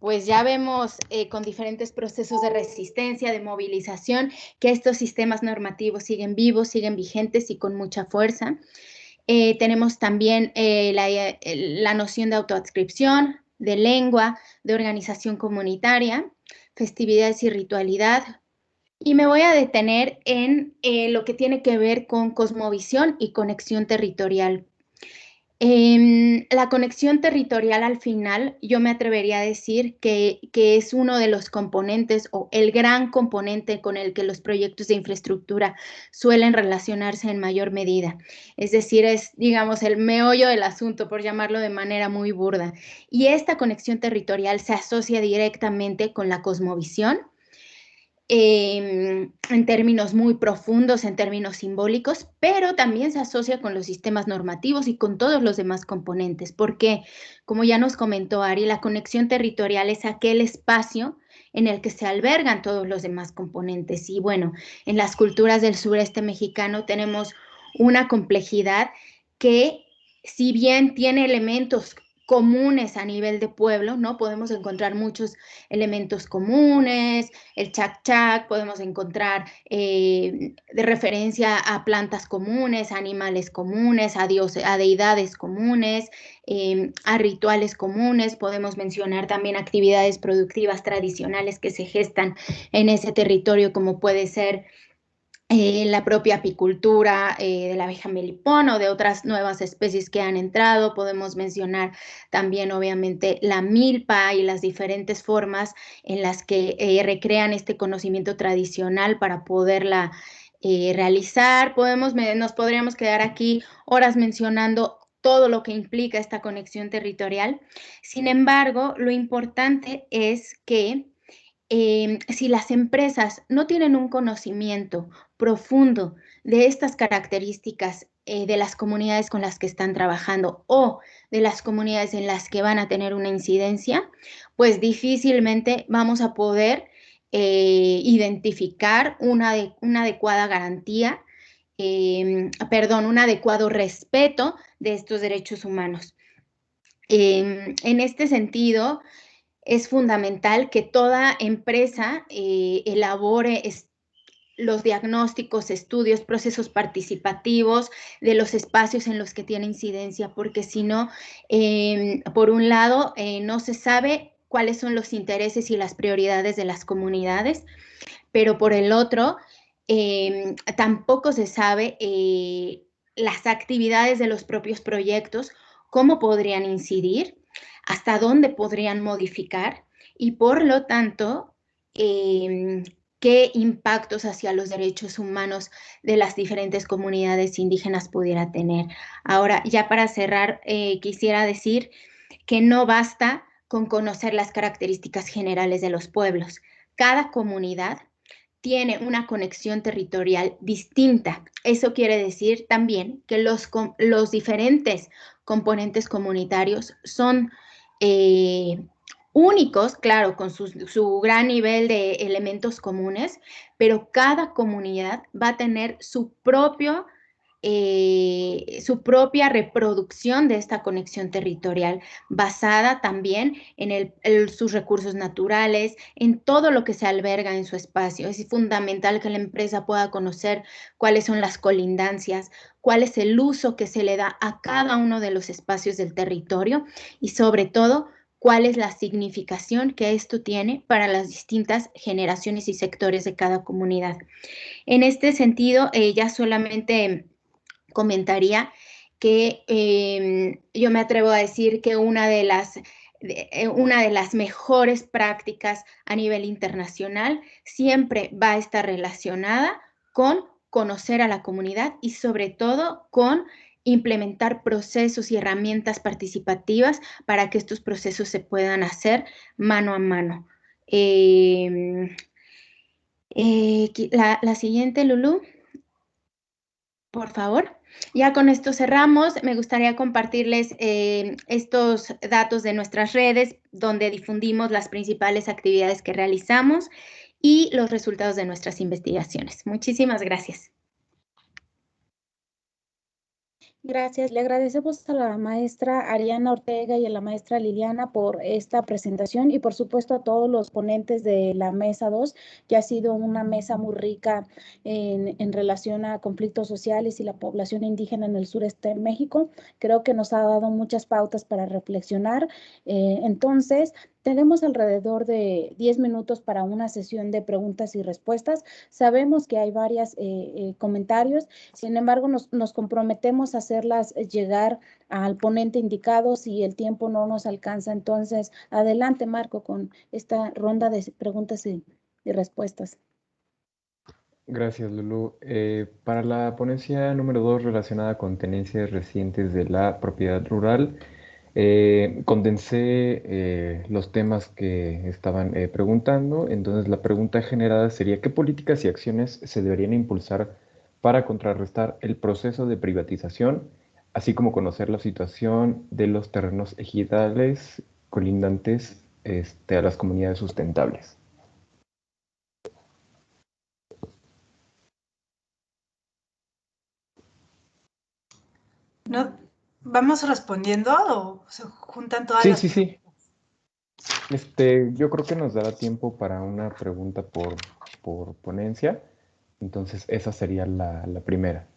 pues ya vemos con diferentes procesos de resistencia, de movilización, que estos sistemas normativos siguen vivos, siguen vigentes y con mucha fuerza. Tenemos también la noción de autoadscripción, de lengua, de organización comunitaria, festividades y ritualidad. Y me voy a detener en lo que tiene que ver con cosmovisión y conexión territorial. La conexión territorial al final, yo me atrevería a decir que es uno de los componentes o el gran componente con el que los proyectos de infraestructura suelen relacionarse en mayor medida. Es decir, es, digamos, el meollo del asunto, por llamarlo de manera muy burda. Y esta conexión territorial se asocia directamente con la cosmovisión, en términos muy profundos, en términos simbólicos, pero también se asocia con los sistemas normativos y con todos los demás componentes, porque, como ya nos comentó Ari, la conexión territorial es aquel espacio en el que se albergan todos los demás componentes. Y bueno, en las culturas del sureste mexicano tenemos una complejidad que, si bien tiene elementos comunes a nivel de pueblo, ¿no? Podemos encontrar muchos elementos comunes, el chac-chac, podemos encontrar de referencia a plantas comunes, a animales comunes, a deidades comunes, a rituales comunes, podemos mencionar también actividades productivas tradicionales que se gestan en ese territorio, como puede ser la propia apicultura de la abeja melipón o de otras nuevas especies que han entrado. Podemos mencionar también, obviamente, la milpa y las diferentes formas en las que recrean este conocimiento tradicional para poderla realizar. Nos podríamos quedar aquí horas mencionando todo lo que implica esta conexión territorial. Sin embargo, lo importante es que si las empresas no tienen un conocimiento profundo de estas características de las comunidades con las que están trabajando o de las comunidades en las que van a tener una incidencia, pues difícilmente vamos a poder identificar una adecuada garantía, un adecuado respeto de estos derechos humanos. En este sentido, es fundamental que toda empresa elabore los diagnósticos, estudios, procesos participativos de los espacios en los que tiene incidencia, porque si no, por un lado, no se sabe cuáles son los intereses y las prioridades de las comunidades, pero por el otro, tampoco se sabe las actividades de los propios proyectos, cómo podrían incidir, hasta dónde podrían modificar y por lo tanto, qué impactos hacia los derechos humanos de las diferentes comunidades indígenas pudiera tener. Ahora, ya para cerrar, quisiera decir que no basta con conocer las características generales de los pueblos. Cada comunidad tiene una conexión territorial distinta. Eso quiere decir también que los diferentes componentes comunitarios son únicos, claro, con su gran nivel de elementos comunes, pero cada comunidad va a tener su propia reproducción de esta conexión territorial, basada también en sus recursos naturales, en todo lo que se alberga en su espacio. Es fundamental que la empresa pueda conocer cuáles son las colindancias, cuál es el uso que se le da a cada uno de los espacios del territorio y, sobre todo, cuál es la significación que esto tiene para las distintas generaciones y sectores de cada comunidad. En este sentido, ya solamente comentaría que yo me atrevo a decir que una de las mejores prácticas a nivel internacional siempre va a estar relacionada con conocer a la comunidad y sobre todo con implementar procesos y herramientas participativas para que estos procesos se puedan hacer mano a mano. La siguiente, Lulú, por favor. Ya con esto cerramos. Me gustaría compartirles estos datos de nuestras redes, donde difundimos las principales actividades que realizamos y los resultados de nuestras investigaciones. Muchísimas gracias. Gracias. Le agradecemos a la maestra Ariana Ortega y a la maestra Liliana por esta presentación y por supuesto a todos los ponentes de la mesa 2, que ha sido una mesa muy rica en relación a conflictos sociales y la población indígena en el sureste de México. Creo que nos ha dado muchas pautas para reflexionar. Entonces, Tenemos alrededor de 10 minutos para una sesión de preguntas y respuestas. Sabemos que hay varios comentarios, sin embargo, nos comprometemos a hacerlas llegar al ponente indicado si el tiempo no nos alcanza. Entonces, adelante, Marco, con esta ronda de preguntas y respuestas. Gracias, Lulú. Para la ponencia número 2 relacionada con tenencias recientes de la propiedad rural, condensé los temas que estaban preguntando. Entonces, la pregunta generada sería: ¿qué políticas y acciones se deberían impulsar para contrarrestar el proceso de privatización, así como conocer la situación de los terrenos ejidales colindantes a las comunidades sustentables? ¿No? ¿Vamos respondiendo o se juntan todas Sí, las sí, sí. preguntas? Yo creo que nos dará tiempo para una pregunta por ponencia. Entonces, esa sería la primera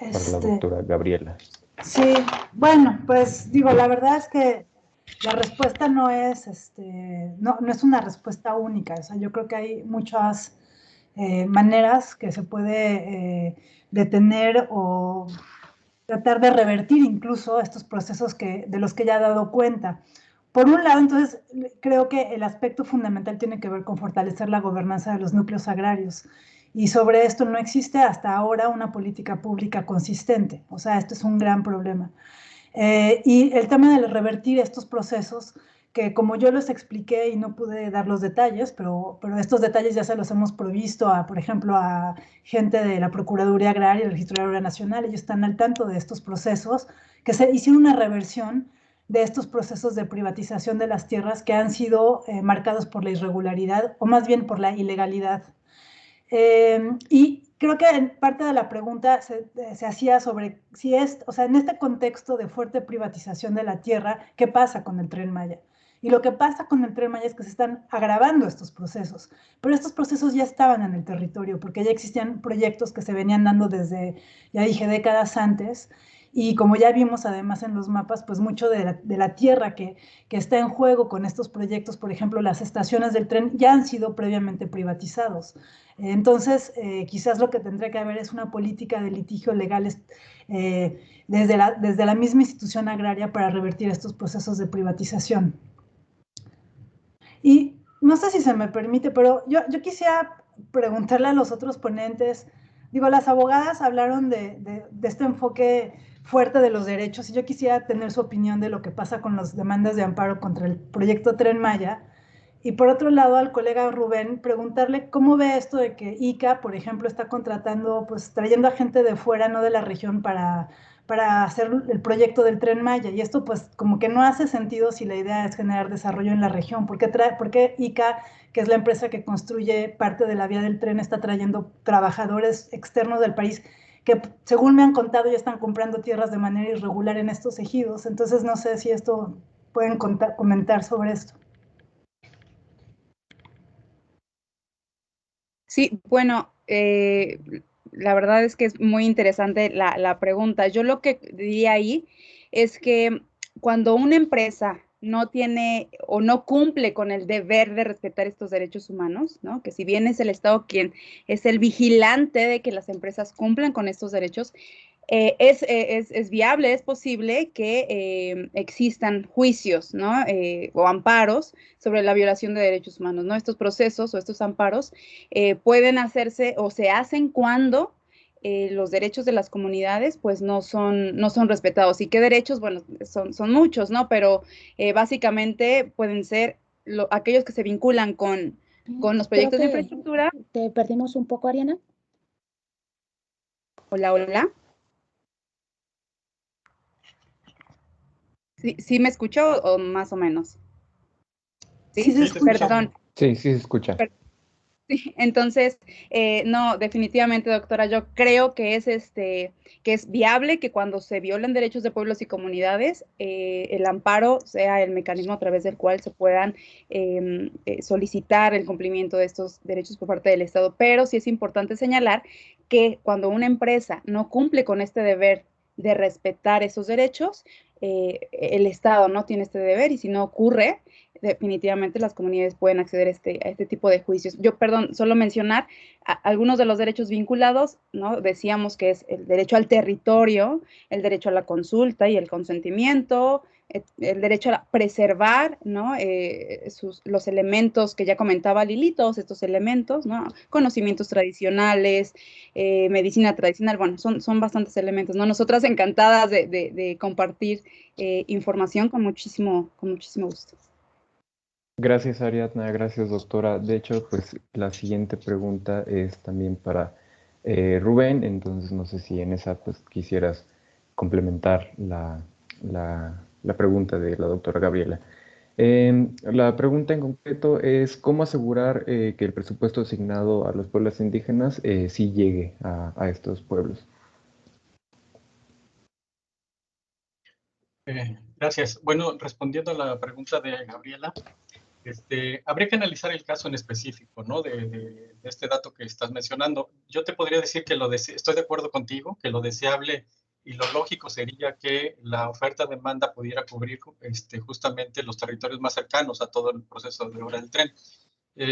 para la doctora Gabriela. Sí, bueno, pues digo, la verdad es que la respuesta no es, no es una respuesta única. O sea, yo creo que hay muchas maneras que se puede detener o tratar de revertir incluso estos procesos de los que ya he dado cuenta. Por un lado, entonces, creo que el aspecto fundamental tiene que ver con fortalecer la gobernanza de los núcleos agrarios. Y sobre esto no existe hasta ahora una política pública consistente. O sea, esto es un gran problema. Y el tema de revertir estos procesos, que como yo los expliqué y no pude dar los detalles, pero estos detalles ya se los hemos provisto por ejemplo, a gente de la Procuraduría Agraria y la Registraduría Nacional. Ellos están al tanto de estos procesos, que se hicieron una reversión de estos procesos de privatización de las tierras que han sido marcados por la irregularidad, o más bien por la ilegalidad. Y creo que en parte de la pregunta se hacía sobre si o sea, en este contexto de fuerte privatización de la tierra, ¿qué pasa con el Tren Maya? Y lo que pasa con el Tren Maya es que se están agravando estos procesos, pero estos procesos ya estaban en el territorio, porque ya existían proyectos que se venían dando desde, ya dije, décadas antes, y como ya vimos además en los mapas, pues mucho de la tierra que está en juego con estos proyectos, por ejemplo, las estaciones del tren, ya han sido previamente privatizados. Entonces, quizás lo que tendría que haber es una política de litigio legal desde la misma institución agraria para revertir estos procesos de privatización. Y no sé si se me permite, pero yo quisiera preguntarle a los otros ponentes, digo, las abogadas hablaron de este enfoque fuerte de los derechos, y yo quisiera tener su opinión de lo que pasa con las demandas de amparo contra el proyecto Tren Maya. Y por otro lado, al colega Rubén, preguntarle cómo ve esto de que ICA, por ejemplo, está contratando, pues trayendo a gente de fuera, no de la región, para hacer el proyecto del Tren Maya. Y esto pues como que no hace sentido si la idea es generar desarrollo en la región. ¿Por qué ICA, que es la empresa que construye parte de la vía del tren, está trayendo trabajadores externos del país que, según me han contado, ya están comprando tierras de manera irregular en estos ejidos? Entonces no sé si esto pueden comentar sobre esto. Sí, bueno, la verdad es que es muy interesante la pregunta. Yo lo que diría ahí es que cuando una empresa no tiene o no cumple con el deber de respetar estos derechos humanos, ¿no? Que si bien es el Estado quien es el vigilante de que las empresas cumplan con estos derechos, es viable, es posible que existan juicios, ¿no? O amparos sobre la violación de derechos humanos, ¿no? Estos procesos o estos amparos pueden hacerse o se hacen cuando los derechos de las comunidades pues no son respetados. ¿Y qué derechos? Bueno, son muchos, ¿no? Pero básicamente pueden ser aquellos que se vinculan con los proyectos de infraestructura. ¿Te perdimos un poco, Ariana? Hola, hola. ¿Sí me escuchó o más o menos? Sí, se escucha. Perdón. Sí, sí se escucha. Sí, entonces, no, definitivamente, doctora, yo creo que es viable que cuando se violen derechos de pueblos y comunidades, el amparo sea el mecanismo a través del cual se puedan solicitar el cumplimiento de estos derechos por parte del Estado. Pero sí es importante señalar que cuando una empresa no cumple con este deber de respetar esos derechos, el Estado no tiene este deber, y si no ocurre, definitivamente las comunidades pueden acceder a este tipo de juicios. Yo, perdón, solo mencionar algunos de los derechos vinculados, ¿no? Decíamos que es el derecho al territorio, el derecho a la consulta y el consentimiento, el derecho a preservar, ¿no? Los elementos que ya comentaba Lili, todos estos elementos, ¿no? Conocimientos tradicionales, medicina tradicional, bueno, son bastantes elementos, ¿no? Nosotras encantadas de compartir información con muchísimo gusto. Gracias, Ariadna. Gracias, doctora. De hecho, pues la siguiente pregunta es también para Rubén. Entonces, no sé si en esa pues quisieras complementar la pregunta de la doctora Gabriela. La pregunta en concreto es cómo asegurar que el presupuesto asignado a los pueblos indígenas sí llegue a estos pueblos. Gracias. Bueno, respondiendo a la pregunta de Gabriela, habría que analizar el caso en específico, ¿no? De este dato que estás mencionando. Yo te podría decir que estoy de acuerdo contigo, que lo deseable y lo lógico sería que la oferta-demanda pudiera cubrir justamente los territorios más cercanos a todo el proceso de obra del tren.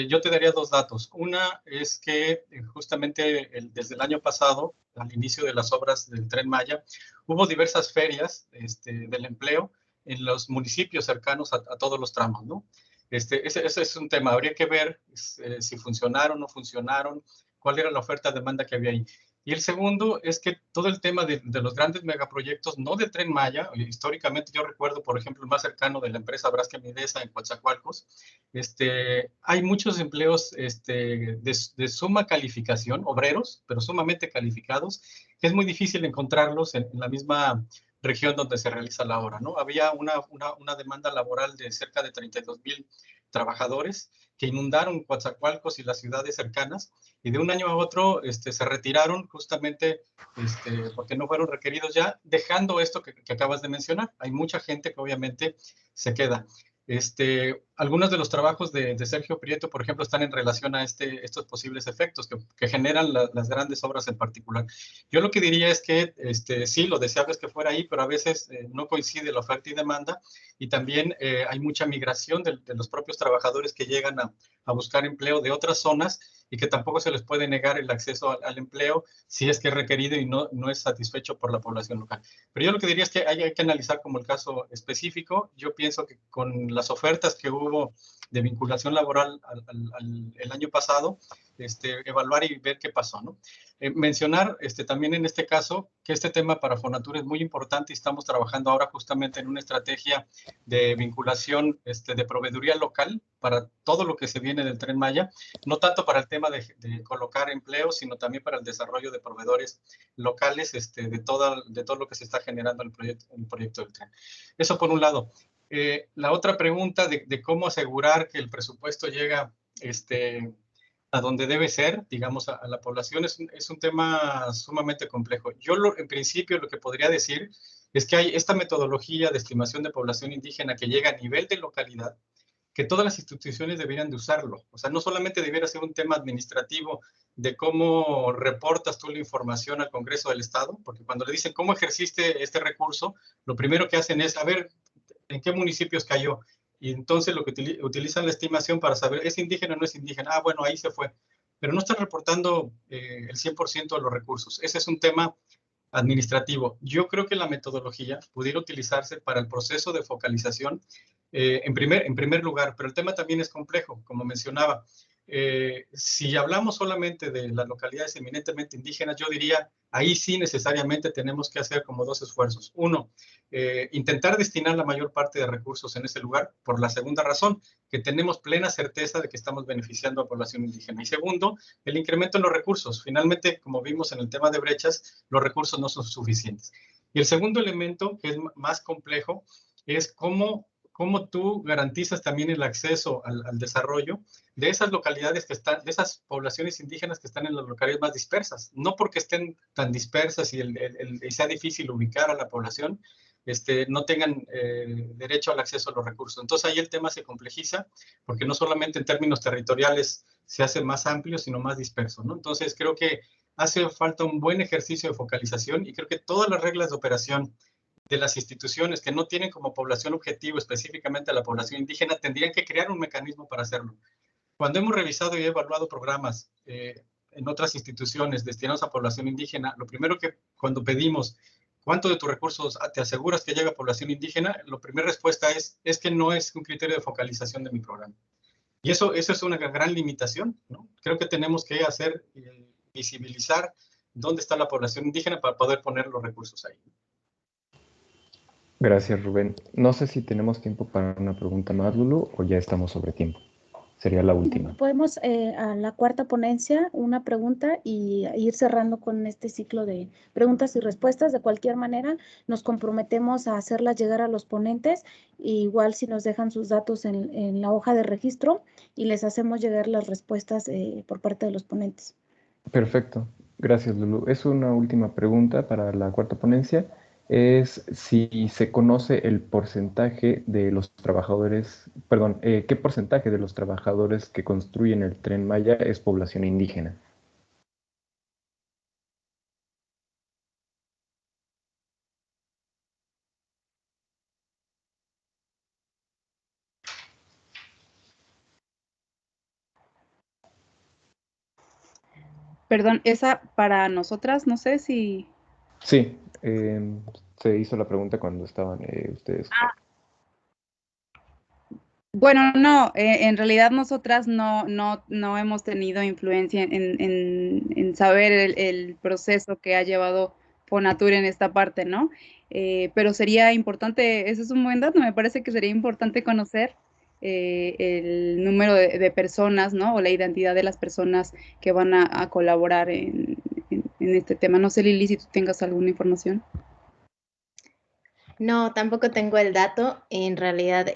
Yo te daría dos datos. Una es que justamente desde el año pasado, al inicio de las obras del Tren Maya, hubo diversas ferias del empleo en los municipios cercanos a todos los tramos, ¿no? Ese es un tema. Habría que ver si funcionaron o no funcionaron, cuál era la oferta-demanda que había ahí. Y el segundo es que todo el tema de los grandes megaproyectos, no del Tren Maya, históricamente yo recuerdo, por ejemplo, el más cercano de la empresa Braskem Idesa en Coatzacoalcos, hay muchos empleos de suma calificación, obreros, pero sumamente calificados, que es muy difícil encontrarlos en la misma región donde se realiza la obra, ¿no? Había una demanda laboral de cerca de 32,000 trabajadores que inundaron Coatzacoalcos y las ciudades cercanas, y de un año a otro se retiraron justamente porque no fueron requeridos ya, dejando esto que acabas de mencionar. Hay mucha gente que obviamente se queda. Algunos de los trabajos de Sergio Prieto, por ejemplo, están en relación a estos posibles efectos que generan las grandes obras en particular. Yo lo que diría es que sí, lo deseable es que fuera ahí, pero a veces no coincide la oferta y demanda, y también hay mucha migración de los propios trabajadores que llegan a buscar empleo de otras zonas, y que tampoco se les puede negar el acceso al empleo si es que es requerido y no es satisfecho por la población local. Pero yo lo que diría es que hay que analizar como el caso específico. Yo pienso que con las ofertas que hubo de vinculación laboral el año pasado, evaluar y ver qué pasó, ¿no? Mencionar también en este caso que este tema para Fonatur es muy importante, y estamos trabajando ahora justamente en una estrategia de vinculación de proveeduría local para todo lo que se viene del Tren Maya, no tanto para el tema de colocar empleos, sino también para el desarrollo de proveedores locales de todo lo que se está generando en el proyecto del tren. Eso por un lado. La otra pregunta de cómo asegurar que el presupuesto llega a donde debe ser, digamos, a la población, es un tema sumamente complejo. Yo, en principio, lo que podría decir es que hay esta metodología de estimación de población indígena que llega a nivel de localidad, que todas las instituciones deberían de usarlo. O sea, no solamente debiera ser un tema administrativo de cómo reportas tú la información al Congreso del Estado, porque cuando le dicen cómo ejerciste este recurso, lo primero que hacen es, a ver, ¿en qué municipios cayó? Y entonces lo que utilizan la estimación para saber, ¿es indígena o no es indígena? Ah, bueno, ahí se fue. Pero no están reportando el 100% de los recursos. Ese es un tema administrativo. Yo creo que la metodología pudiera utilizarse para el proceso de focalización en primer lugar, pero el tema también es complejo, como mencionaba. Si hablamos solamente de las localidades eminentemente indígenas, yo diría, ahí sí necesariamente tenemos que hacer como dos esfuerzos. Uno, intentar destinar la mayor parte de recursos en ese lugar, por la segunda razón, que tenemos plena certeza de que estamos beneficiando a población indígena. Y segundo, el incremento en los recursos. Finalmente, como vimos en el tema de brechas, los recursos no son suficientes. Y el segundo elemento, que es más complejo, es cómo tú garantizas también el acceso al desarrollo de esas localidades que están, de esas poblaciones indígenas que están en las localidades más dispersas. No porque estén tan dispersas y sea difícil ubicar a la población, no tengan derecho al acceso a los recursos. Entonces ahí el tema se complejiza, porque no solamente en términos territoriales se hace más amplio, sino más disperso, ¿no? Entonces creo que hace falta un buen ejercicio de focalización, y creo que todas las reglas de operación de las instituciones que no tienen como población objetivo específicamente a la población indígena tendrían que crear un mecanismo para hacerlo. Cuando hemos revisado y evaluado programas en otras instituciones destinados a población indígena, lo primero que cuando pedimos ¿cuánto de tus recursos te aseguras que llega a población indígena? La primera respuesta es que no es un criterio de focalización de mi programa. Y eso es una gran limitación, ¿no? Creo que tenemos que hacer, visibilizar dónde está la población indígena para poder poner los recursos ahí. Gracias, Rubén. No sé si tenemos tiempo para una pregunta más, Lulu, o ya estamos sobre tiempo. Sería la última. Podemos a la cuarta ponencia una pregunta y ir cerrando con este ciclo de preguntas y respuestas. De cualquier manera, nos comprometemos a hacerlas llegar a los ponentes, igual si nos dejan sus datos en la hoja de registro y les hacemos llegar las respuestas por parte de los ponentes. Perfecto. Gracias, Lulu. Es una última pregunta para la cuarta ponencia. Es si se conoce el porcentaje de los trabajadores, perdón, ¿qué porcentaje de los trabajadores que construyen el Tren Maya es población indígena? Perdón, esa para nosotras, no sé si... Sí, se hizo la pregunta cuando estaban ustedes. Bueno, no, en realidad nosotras no hemos tenido influencia en saber el proceso que ha llevado Fonatur en esta parte, ¿no? Pero sería importante, ese es un buen dato, me parece que sería importante conocer el número de personas, ¿no? O la identidad de las personas que van a colaborar en este tema. No sé, Lili, si tú tengas alguna información. No, tampoco tengo el dato. En realidad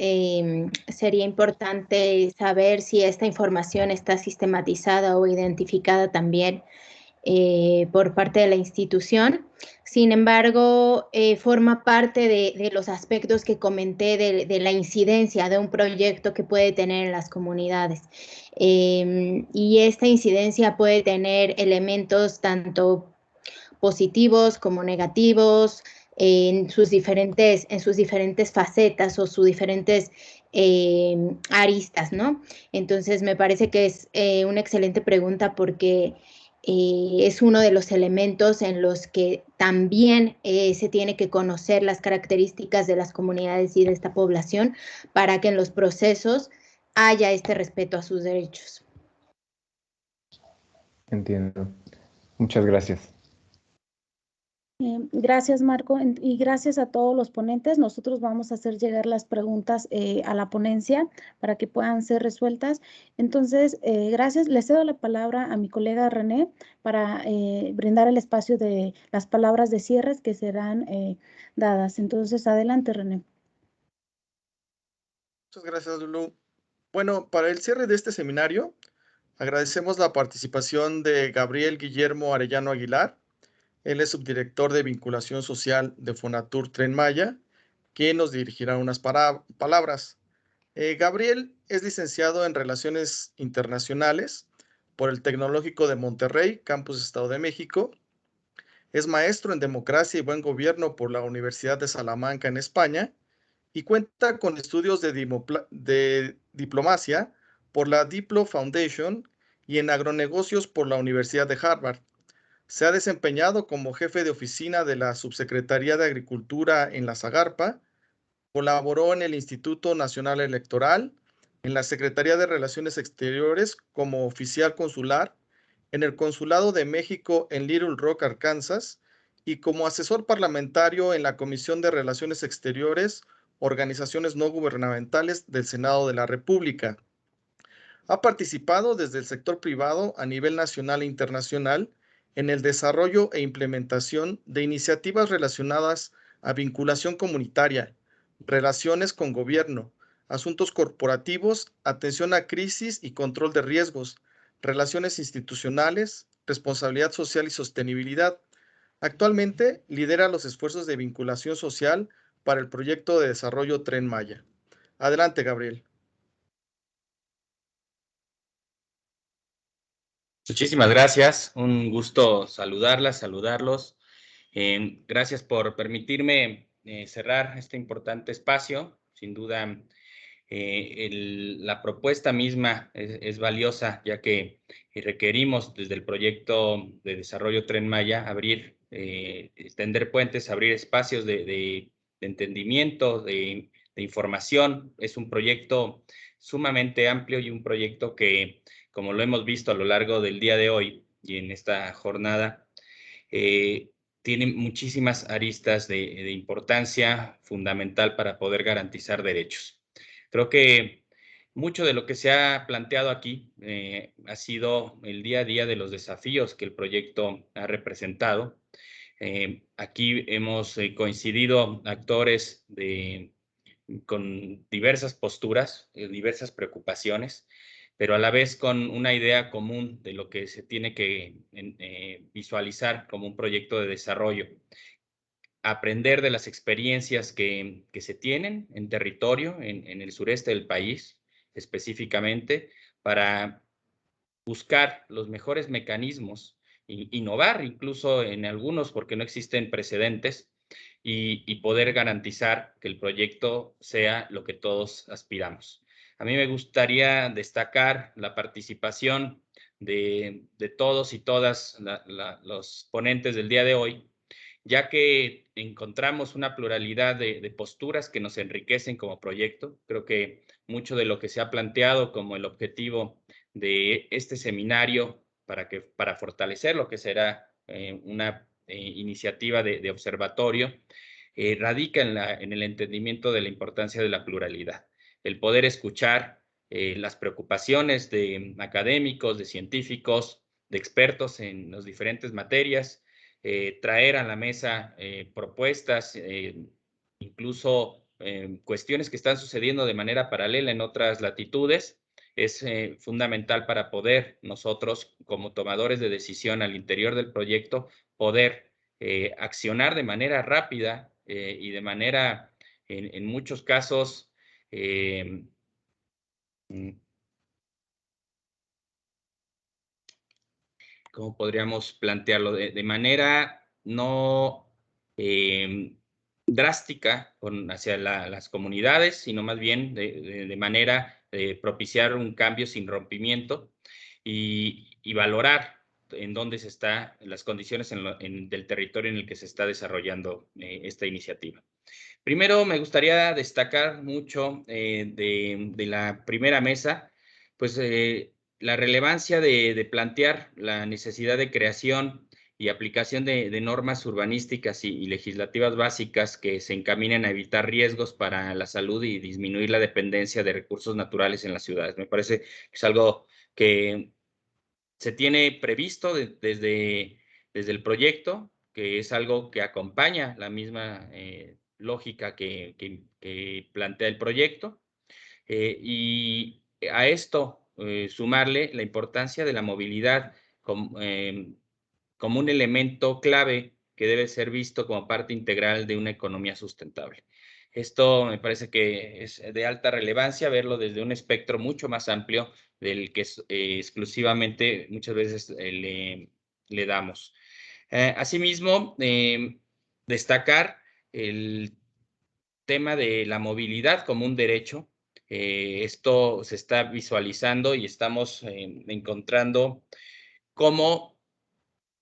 sería importante saber si esta información está sistematizada o identificada también por parte de la institución. Sin embargo, forma parte de los aspectos que comenté de la incidencia de un proyecto que puede tener en las comunidades. Y esta incidencia puede tener elementos tanto positivos como negativos, en sus diferentes facetas o sus diferentes aristas, ¿no? Entonces, me parece que es una excelente pregunta porque es uno de los elementos en los que también se tiene que conocer las características de las comunidades y de esta población para que en los procesos haya este respeto a sus derechos. Entiendo. Muchas gracias. Gracias, Marco, y gracias a todos los ponentes. Nosotros vamos a hacer llegar las preguntas a la ponencia para que puedan ser resueltas. Entonces, gracias. Le cedo la palabra a mi colega René para brindar el espacio de las palabras de cierres que serán dadas. Entonces, adelante, René. Muchas gracias, Lulu. Bueno, para el cierre de este seminario, agradecemos la participación de Gabriel Guillermo Arellano Aguilar. Él es subdirector de vinculación social de Fonatur Tren Maya, quien nos dirigirá unas palabras. Gabriel es licenciado en Relaciones Internacionales por el Tecnológico de Monterrey, Campus Estado de México. Es maestro en Democracia y Buen Gobierno por la Universidad de Salamanca en España y cuenta con estudios de diplomacia por la Diplo Foundation y en agronegocios por la Universidad de Harvard. Se ha desempeñado como jefe de oficina de la Subsecretaría de Agricultura en la Zagarpa, colaboró en el Instituto Nacional Electoral, en la Secretaría de Relaciones Exteriores como oficial consular, en el Consulado de México en Little Rock, Arkansas, y como asesor parlamentario en la Comisión de Relaciones Exteriores, Organizaciones No Gubernamentales del Senado de la República. Ha participado desde el sector privado a nivel nacional e internacional en el desarrollo e implementación de iniciativas relacionadas a vinculación comunitaria, relaciones con gobierno, asuntos corporativos, atención a crisis y control de riesgos, relaciones institucionales, responsabilidad social y sostenibilidad. Actualmente lidera los esfuerzos de vinculación social para el proyecto de desarrollo Tren Maya. Adelante, Gabriel. Muchísimas gracias, un gusto saludarlas, saludarlos. Gracias por permitirme cerrar este importante espacio. Sin duda, la propuesta misma es valiosa, ya que requerimos desde el proyecto de desarrollo Tren Maya abrir, tender puentes, abrir espacios de entendimiento, de información. Es un proyecto sumamente amplio y un proyecto que, como lo hemos visto a lo largo del día de hoy y en esta jornada, tiene muchísimas aristas de importancia fundamental para poder garantizar derechos. Creo que mucho de lo que se ha planteado aquí ha sido el día a día de los desafíos que el proyecto ha representado. Aquí hemos coincidido actores con diversas posturas, diversas preocupaciones, pero a la vez con una idea común de lo que se tiene que visualizar como un proyecto de desarrollo. Aprender de las experiencias que se tienen en territorio, en el sureste del país específicamente, para buscar los mejores mecanismos, innovar incluso en algunos porque no existen precedentes, y poder garantizar que el proyecto sea lo que todos aspiramos. A mí me gustaría destacar la participación de todos y todas los ponentes del día de hoy, ya que encontramos una pluralidad de posturas que nos enriquecen como proyecto. Creo que mucho de lo que se ha planteado como el objetivo de este seminario para fortalecer lo que será una iniciativa de observatorio, radica en el entendimiento de la importancia de la pluralidad, el poder escuchar las preocupaciones de académicos, de científicos, de expertos en las diferentes materias, traer a la mesa propuestas, incluso cuestiones que están sucediendo de manera paralela en otras latitudes. Es fundamental para poder nosotros, como tomadores de decisión al interior del proyecto, poder accionar de manera rápida y de manera, en muchos casos, ¿cómo podríamos plantearlo? De manera no drástica hacia las comunidades, sino más bien de manera de propiciar un cambio sin rompimiento y valorar en dónde se está, las condiciones del territorio en el que se está desarrollando esta iniciativa. Primero, me gustaría destacar mucho de la primera mesa, pues la relevancia de plantear la necesidad de creación y aplicación de normas urbanísticas y legislativas básicas que se encaminen a evitar riesgos para la salud y disminuir la dependencia de recursos naturales en las ciudades. Me parece que es algo que se tiene previsto desde el proyecto, que es algo que acompaña la misma lógica que plantea el proyecto, y a esto sumarle la importancia de la movilidad como un elemento clave que debe ser visto como parte integral de una economía sustentable. Esto me parece que es de alta relevancia, verlo desde un espectro mucho más amplio del que exclusivamente muchas veces le damos. Asimismo, destacar el tema de la movilidad como un derecho. Esto se está visualizando y estamos encontrando cómo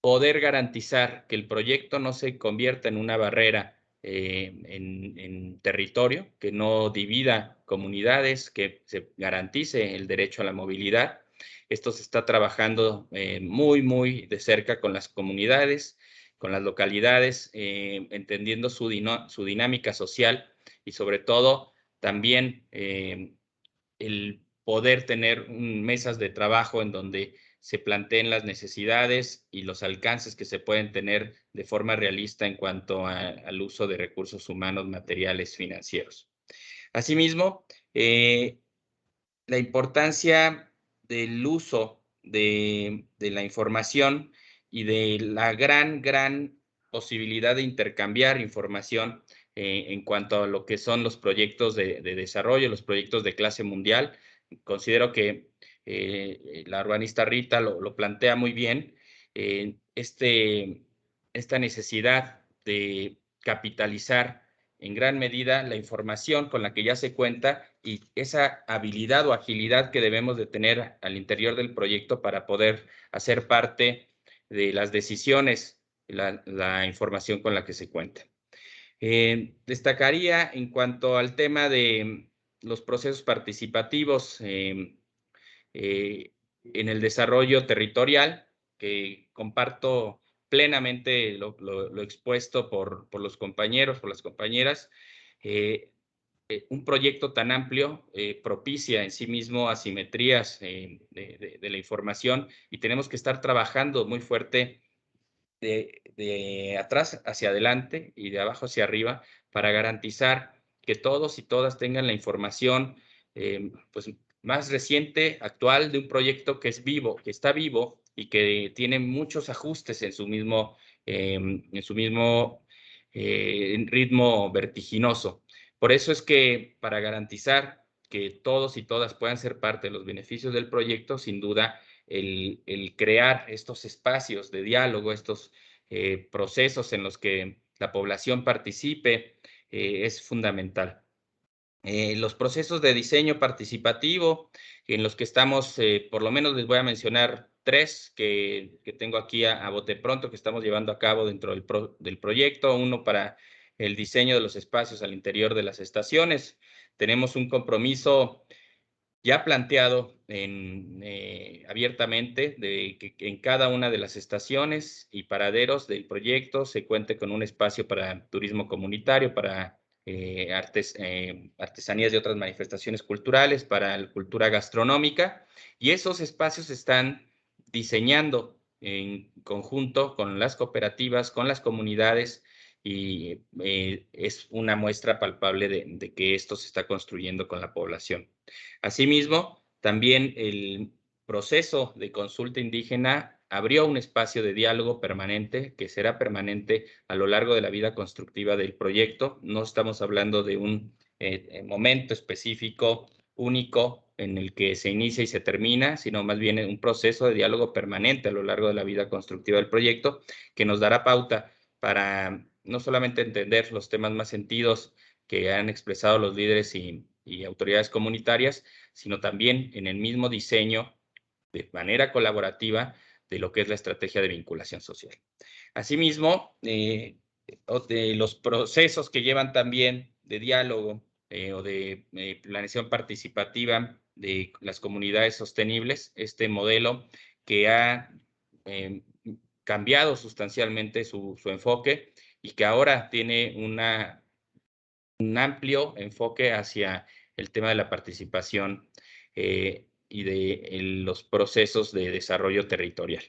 poder garantizar que el proyecto no se convierta en una barrera en territorio, que no divida comunidades, que se garantice el derecho a la movilidad. Esto se está trabajando muy de cerca con las comunidades, con las localidades, entendiendo su dinámica social y sobre todo también el poder tener mesas de trabajo en donde se planteen las necesidades y los alcances que se pueden tener de forma realista en cuanto al uso de recursos humanos, materiales, financieros. Asimismo, la importancia del uso de la información y de la gran posibilidad de intercambiar información en cuanto a lo que son los proyectos de desarrollo, los proyectos de clase mundial. Considero que la urbanista Rita lo plantea muy bien, esta necesidad de capitalizar en gran medida la información con la que ya se cuenta y esa habilidad o agilidad que debemos de tener al interior del proyecto para poder hacer parte de las decisiones, la información con la que se cuenta. Destacaría en cuanto al tema de los procesos participativos en el desarrollo territorial, que comparto plenamente lo expuesto por los compañeros, por las compañeras. Un proyecto tan amplio propicia en sí mismo asimetrías de la información y tenemos que estar trabajando muy fuerte de atrás hacia adelante y de abajo hacia arriba para garantizar que todos y todas tengan la información pues, más reciente, actual, de un proyecto que es vivo, que está vivo y que tiene muchos ajustes en su mismo ritmo vertiginoso. Por eso es que para garantizar que todos y todas puedan ser parte de los beneficios del proyecto, sin duda, el crear estos espacios de diálogo, estos procesos en los que la población participe, es fundamental. Los procesos de diseño participativo, en los que estamos, por lo menos les voy a mencionar 3 que tengo aquí a bote pronto, que estamos llevando a cabo dentro del proyecto. Uno para el diseño de los espacios al interior de las estaciones. Tenemos un compromiso ya planteado abiertamente de que en cada una de las estaciones y paraderos del proyecto se cuente con un espacio para turismo comunitario, para artesanías y otras manifestaciones culturales, para la cultura gastronómica, y esos espacios se están diseñando en conjunto con las cooperativas, con las comunidades, y es una muestra palpable de que esto se está construyendo con la población. Asimismo, también el proceso de consulta indígena abrió un espacio de diálogo permanente que será permanente a lo largo de la vida constructiva del proyecto. No estamos hablando de un momento específico, único, en el que se inicia y se termina, sino más bien un proceso de diálogo permanente a lo largo de la vida constructiva del proyecto, que nos dará pauta para no solamente entender los temas más sentidos que han expresado los líderes y autoridades comunitarias, sino también en el mismo diseño de manera colaborativa de lo que es la estrategia de vinculación social. Asimismo, los procesos que llevan también de diálogo o de planeación participativa de las comunidades sostenibles, este modelo que ha cambiado sustancialmente su enfoque y que ahora tiene un amplio enfoque hacia el tema de la participación y de los procesos de desarrollo territorial.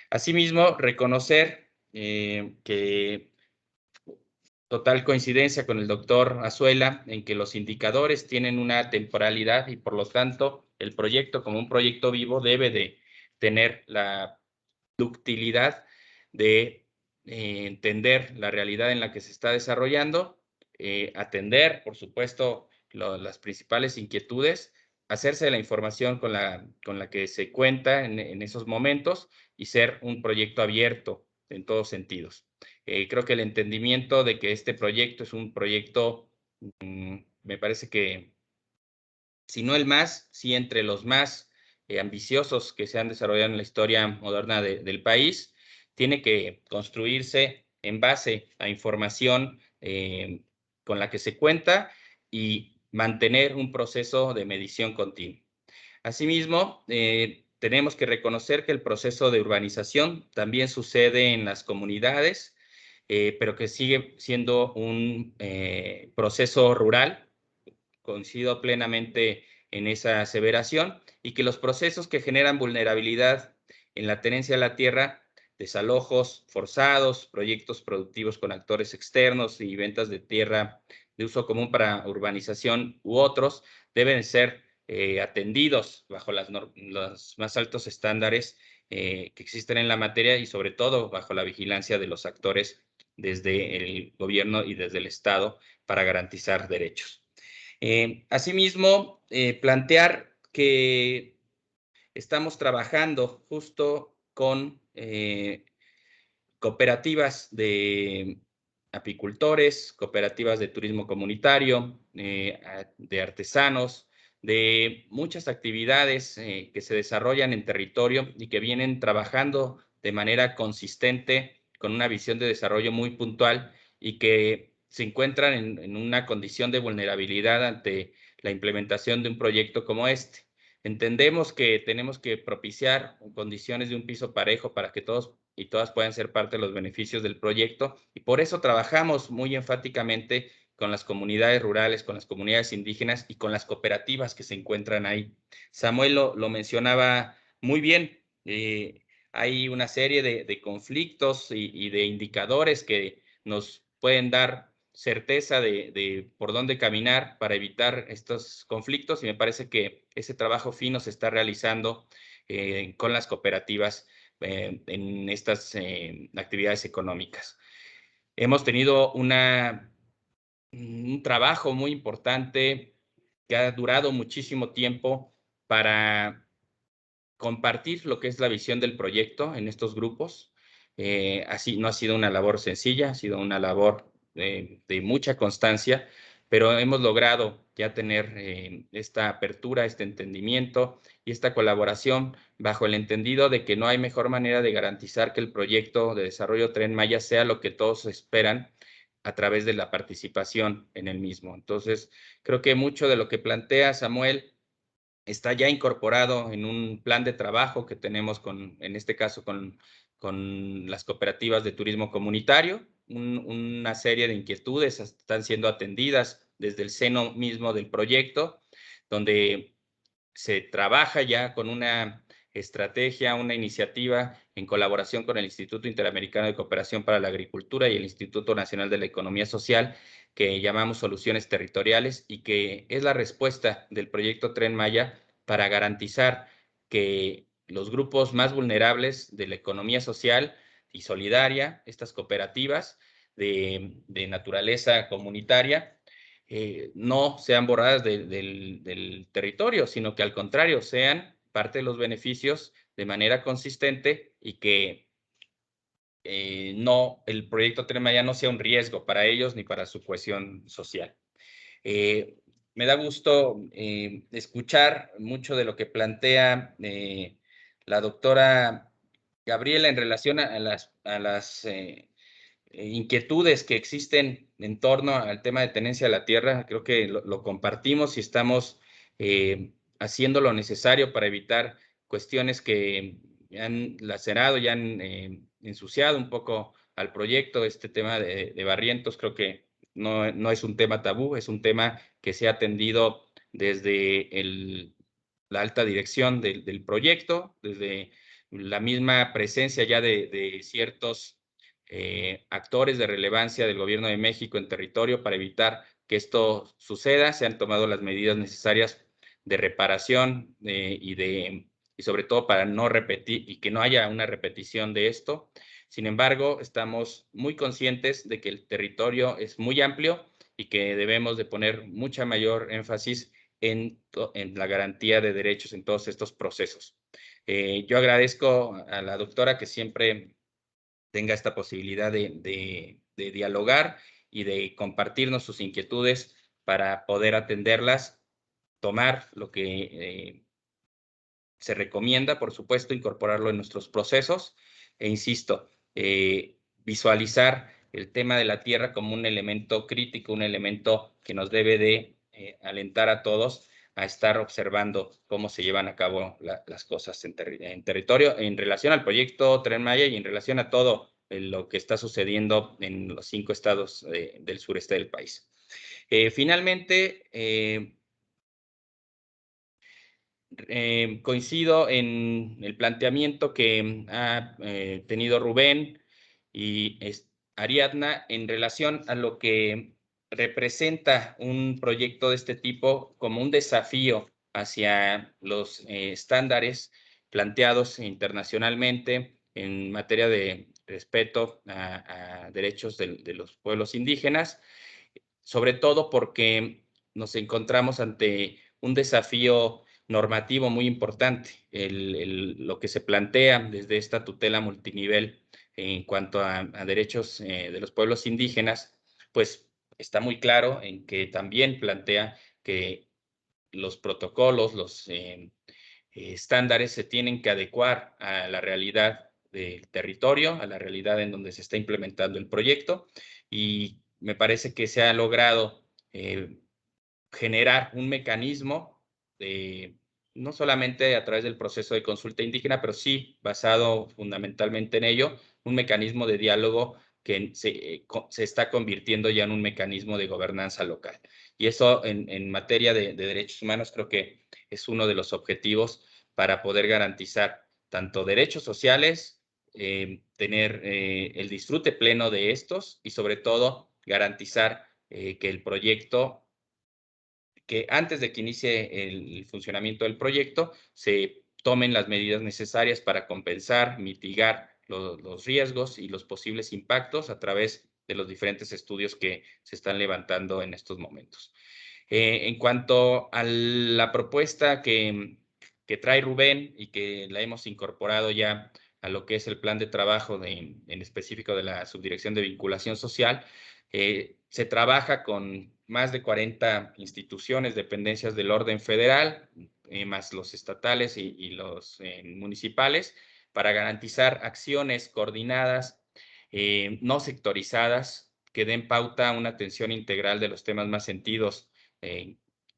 Asimismo, reconocer que total coincidencia con el doctor Azuela en que los indicadores tienen una temporalidad y por lo tanto el proyecto como un proyecto vivo debe de tener la ductilidad de entender la realidad en la que se está desarrollando, atender, por supuesto, las principales inquietudes, hacerse de la información con la que se cuenta en esos momentos y ser un proyecto abierto en todos sentidos. Creo que el entendimiento de que este proyecto es un proyecto, me parece que, si no el más, sí entre los más ambiciosos que se han desarrollado en la historia moderna del país, tiene que construirse en base a información con la que se cuenta y mantener un proceso de medición continua. Asimismo, tenemos que reconocer que el proceso de urbanización también sucede en las comunidades, pero que sigue siendo un proceso rural. Coincido plenamente en esa aseveración, y que los procesos que generan vulnerabilidad en la tenencia de la tierra, desalojos forzados, proyectos productivos con actores externos y ventas de tierra de uso común para urbanización u otros, deben ser atendidos bajo los más altos estándares que existen en la materia y sobre todo bajo la vigilancia de los actores desde el gobierno y desde el Estado para garantizar derechos. Asimismo, plantear que estamos trabajando justo con cooperativas de apicultores, cooperativas de turismo comunitario, de artesanos, de muchas actividades que se desarrollan en territorio y que vienen trabajando de manera consistente con una visión de desarrollo muy puntual y que se encuentran en una condición de vulnerabilidad ante la implementación de un proyecto como este. Entendemos que tenemos que propiciar condiciones de un piso parejo para que todos y todas puedan ser parte de los beneficios del proyecto, y por eso trabajamos muy enfáticamente con las comunidades rurales, con las comunidades indígenas y con las cooperativas que se encuentran ahí. Samuel lo mencionaba muy bien. Hay una serie de conflictos y de indicadores que nos pueden dar certeza de por dónde caminar para evitar estos conflictos, y me parece que ese trabajo fino se está realizando con las cooperativas en estas actividades económicas. Hemos tenido un trabajo muy importante que ha durado muchísimo tiempo para compartir lo que es la visión del proyecto en estos grupos. Así no ha sido una labor sencilla, ha sido una labor de mucha constancia, pero hemos logrado ya tener esta apertura, este entendimiento y esta colaboración bajo el entendido de que no hay mejor manera de garantizar que el proyecto de desarrollo Tren Maya sea lo que todos esperan a través de la participación en el mismo. Entonces, creo que mucho de lo que plantea Samuel está ya incorporado en un plan de trabajo que tenemos en este caso, con las cooperativas de turismo comunitario. Una serie de inquietudes están siendo atendidas desde el seno mismo del proyecto, donde se trabaja ya con una estrategia, una iniciativa en colaboración con el Instituto Interamericano de Cooperación para la Agricultura y el Instituto Nacional de la Economía Social, que llamamos Soluciones Territoriales, y que es la respuesta del proyecto Tren Maya para garantizar que los grupos más vulnerables de la economía social y solidaria, estas cooperativas de naturaleza comunitaria, no sean borradas del territorio, sino que al contrario sean parte de los beneficios de manera consistente, y que el proyecto Tren Maya no sea un riesgo para ellos ni para su cohesión social. Me da gusto escuchar mucho de lo que plantea la doctora Gabriela en relación a las inquietudes que existen en torno al tema de tenencia de la tierra. Creo que lo compartimos y estamos haciendo lo necesario para evitar cuestiones que han lacerado y han ensuciado un poco al proyecto. Este tema de Barrientos creo que no es un tema tabú, es un tema que se ha atendido desde la alta dirección del proyecto, desde la misma presencia ya de ciertos actores de relevancia del Gobierno de México en territorio para evitar que esto suceda. Se han tomado las medidas necesarias de reparación y sobre todo para no repetir y que no haya una repetición de esto. Sin embargo, estamos muy conscientes de que el territorio es muy amplio y que debemos de poner mucha mayor énfasis en la garantía de derechos en todos estos procesos. Yo agradezco a la doctora que siempre tenga esta posibilidad de dialogar y de compartirnos sus inquietudes para poder atenderlas, tomar lo que se recomienda, por supuesto, incorporarlo en nuestros procesos, e insisto, visualizar el tema de la tierra como un elemento crítico, un elemento que nos debe de alentar a todos a estar observando cómo se llevan a cabo las cosas en territorio, en relación al proyecto Tren Maya y en relación a todo lo que está sucediendo en los 5 estados del sureste del país. Finalmente, coincido en el planteamiento que ha tenido Rubén y Ariadna en relación a lo que representa un proyecto de este tipo como un desafío hacia los estándares planteados internacionalmente en materia de respeto a derechos de los pueblos indígenas, sobre todo porque nos encontramos ante un desafío normativo muy importante. Lo que se plantea desde esta tutela multinivel en cuanto a derechos de los pueblos indígenas, pues está muy claro en que también plantea que los protocolos, los estándares se tienen que adecuar a la realidad del territorio, a la realidad en donde se está implementando el proyecto, y me parece que se ha logrado generar un mecanismo no solamente a través del proceso de consulta indígena, pero sí basado fundamentalmente en ello, un mecanismo de diálogo que se está convirtiendo ya en un mecanismo de gobernanza local. Y eso en materia de derechos humanos creo que es uno de los objetivos para poder garantizar tanto derechos sociales, tener el disfrute pleno de estos y sobre todo garantizar que el proyecto, que antes de que inicie el funcionamiento del proyecto, se tomen las medidas necesarias para compensar, mitigar los riesgos y los posibles impactos a través de los diferentes estudios que se están levantando en estos momentos. En cuanto a la propuesta que trae Rubén y que la hemos incorporado ya a lo que es el plan de trabajo en específico de la Subdirección de Vinculación Social, se trabaja con más de 40 instituciones, dependencias del orden federal, más los estatales y los municipales, para garantizar acciones coordinadas, no sectorizadas, que den pauta a una atención integral de los temas más sentidos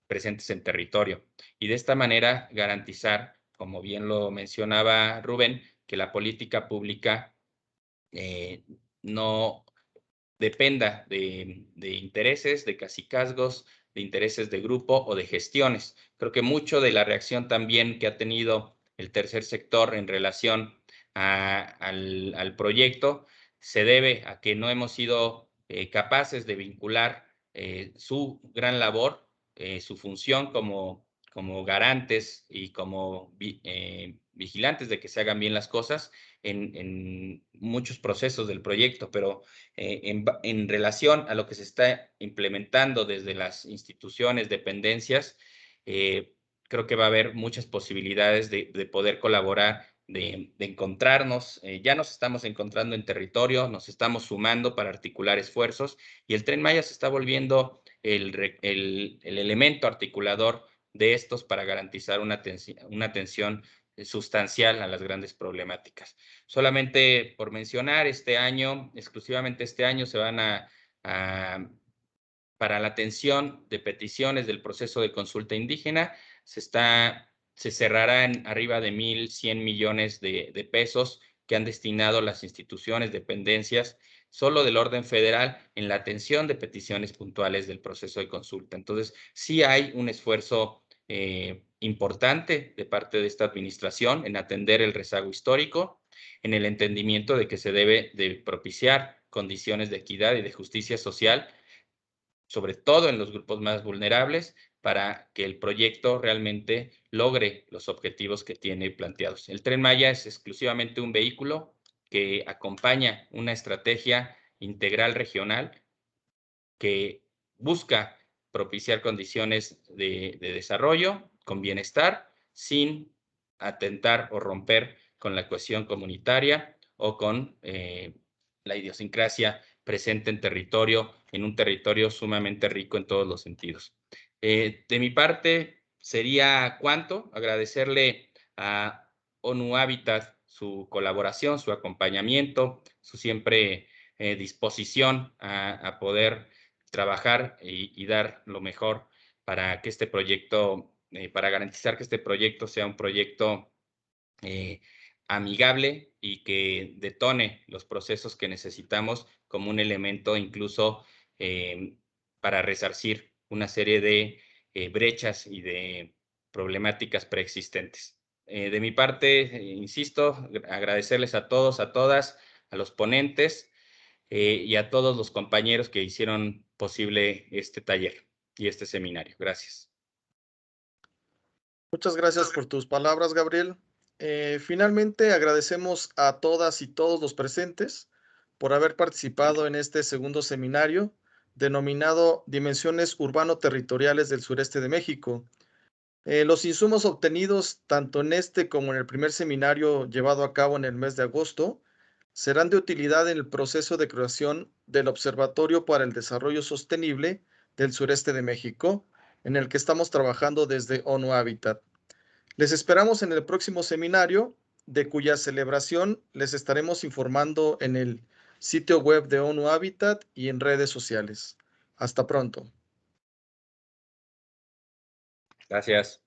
presentes en territorio. Y de esta manera garantizar, como bien lo mencionaba Rubén, que la política pública no dependa de intereses, de cacicazgos, de intereses de grupo o de gestiones. Creo que mucho de la reacción también que ha tenido el tercer sector en relación al proyecto se debe a que no hemos sido capaces de vincular su gran labor, su función como garantes y como vigilantes de que se hagan bien las cosas en muchos procesos del proyecto, pero en relación a lo que se está implementando desde las instituciones, dependencias, creo que va a haber muchas posibilidades de poder colaborar, de encontrarnos. Ya nos estamos encontrando en territorio, nos estamos sumando para articular esfuerzos, y el Tren Maya se está volviendo el elemento articulador de estos para garantizar una atención sustancial a las grandes problemáticas. Solamente por mencionar, este año, exclusivamente este año, se van para la atención de peticiones del proceso de consulta indígena, se cerrará en arriba de 1,100 millones de pesos que han destinado las instituciones, dependencias, solo del orden federal, en la atención de peticiones puntuales del proceso de consulta. Entonces, sí hay un esfuerzo importante de parte de esta administración en atender el rezago histórico, en el entendimiento de que se debe de propiciar condiciones de equidad y de justicia social, sobre todo en los grupos más vulnerables, para que el proyecto realmente logre los objetivos que tiene planteados. El Tren Maya es exclusivamente un vehículo que acompaña una estrategia integral regional que busca propiciar condiciones de desarrollo con bienestar, sin atentar o romper con la cohesión comunitaria o con la idiosincrasia presente en un territorio sumamente rico en todos los sentidos. De mi parte, sería cuanto. Agradecerle a ONU Habitat su colaboración, su acompañamiento, su siempre disposición a poder trabajar y dar lo mejor para que este proyecto, para garantizar que este proyecto sea un proyecto amigable y que detone los procesos que necesitamos como un elemento incluso para resarcir una serie de brechas y de problemáticas preexistentes. De mi parte, insisto, agradecerles a todos, a todas, a los ponentes y a todos los compañeros que hicieron posible este taller y este seminario. Gracias. Muchas gracias por tus palabras, Gabriel. Finalmente, agradecemos a todas y todos los presentes por haber participado en este segundo seminario denominado Dimensiones Urbano-Territoriales del Sureste de México. Los insumos obtenidos tanto en este como en el primer seminario llevado a cabo en el mes de agosto serán de utilidad en el proceso de creación del Observatorio para el Desarrollo Sostenible del Sureste de México, en el que estamos trabajando desde ONU Habitat. Les esperamos en el próximo seminario, de cuya celebración les estaremos informando en el sitio web de ONU Habitat y en redes sociales. Hasta pronto. Gracias.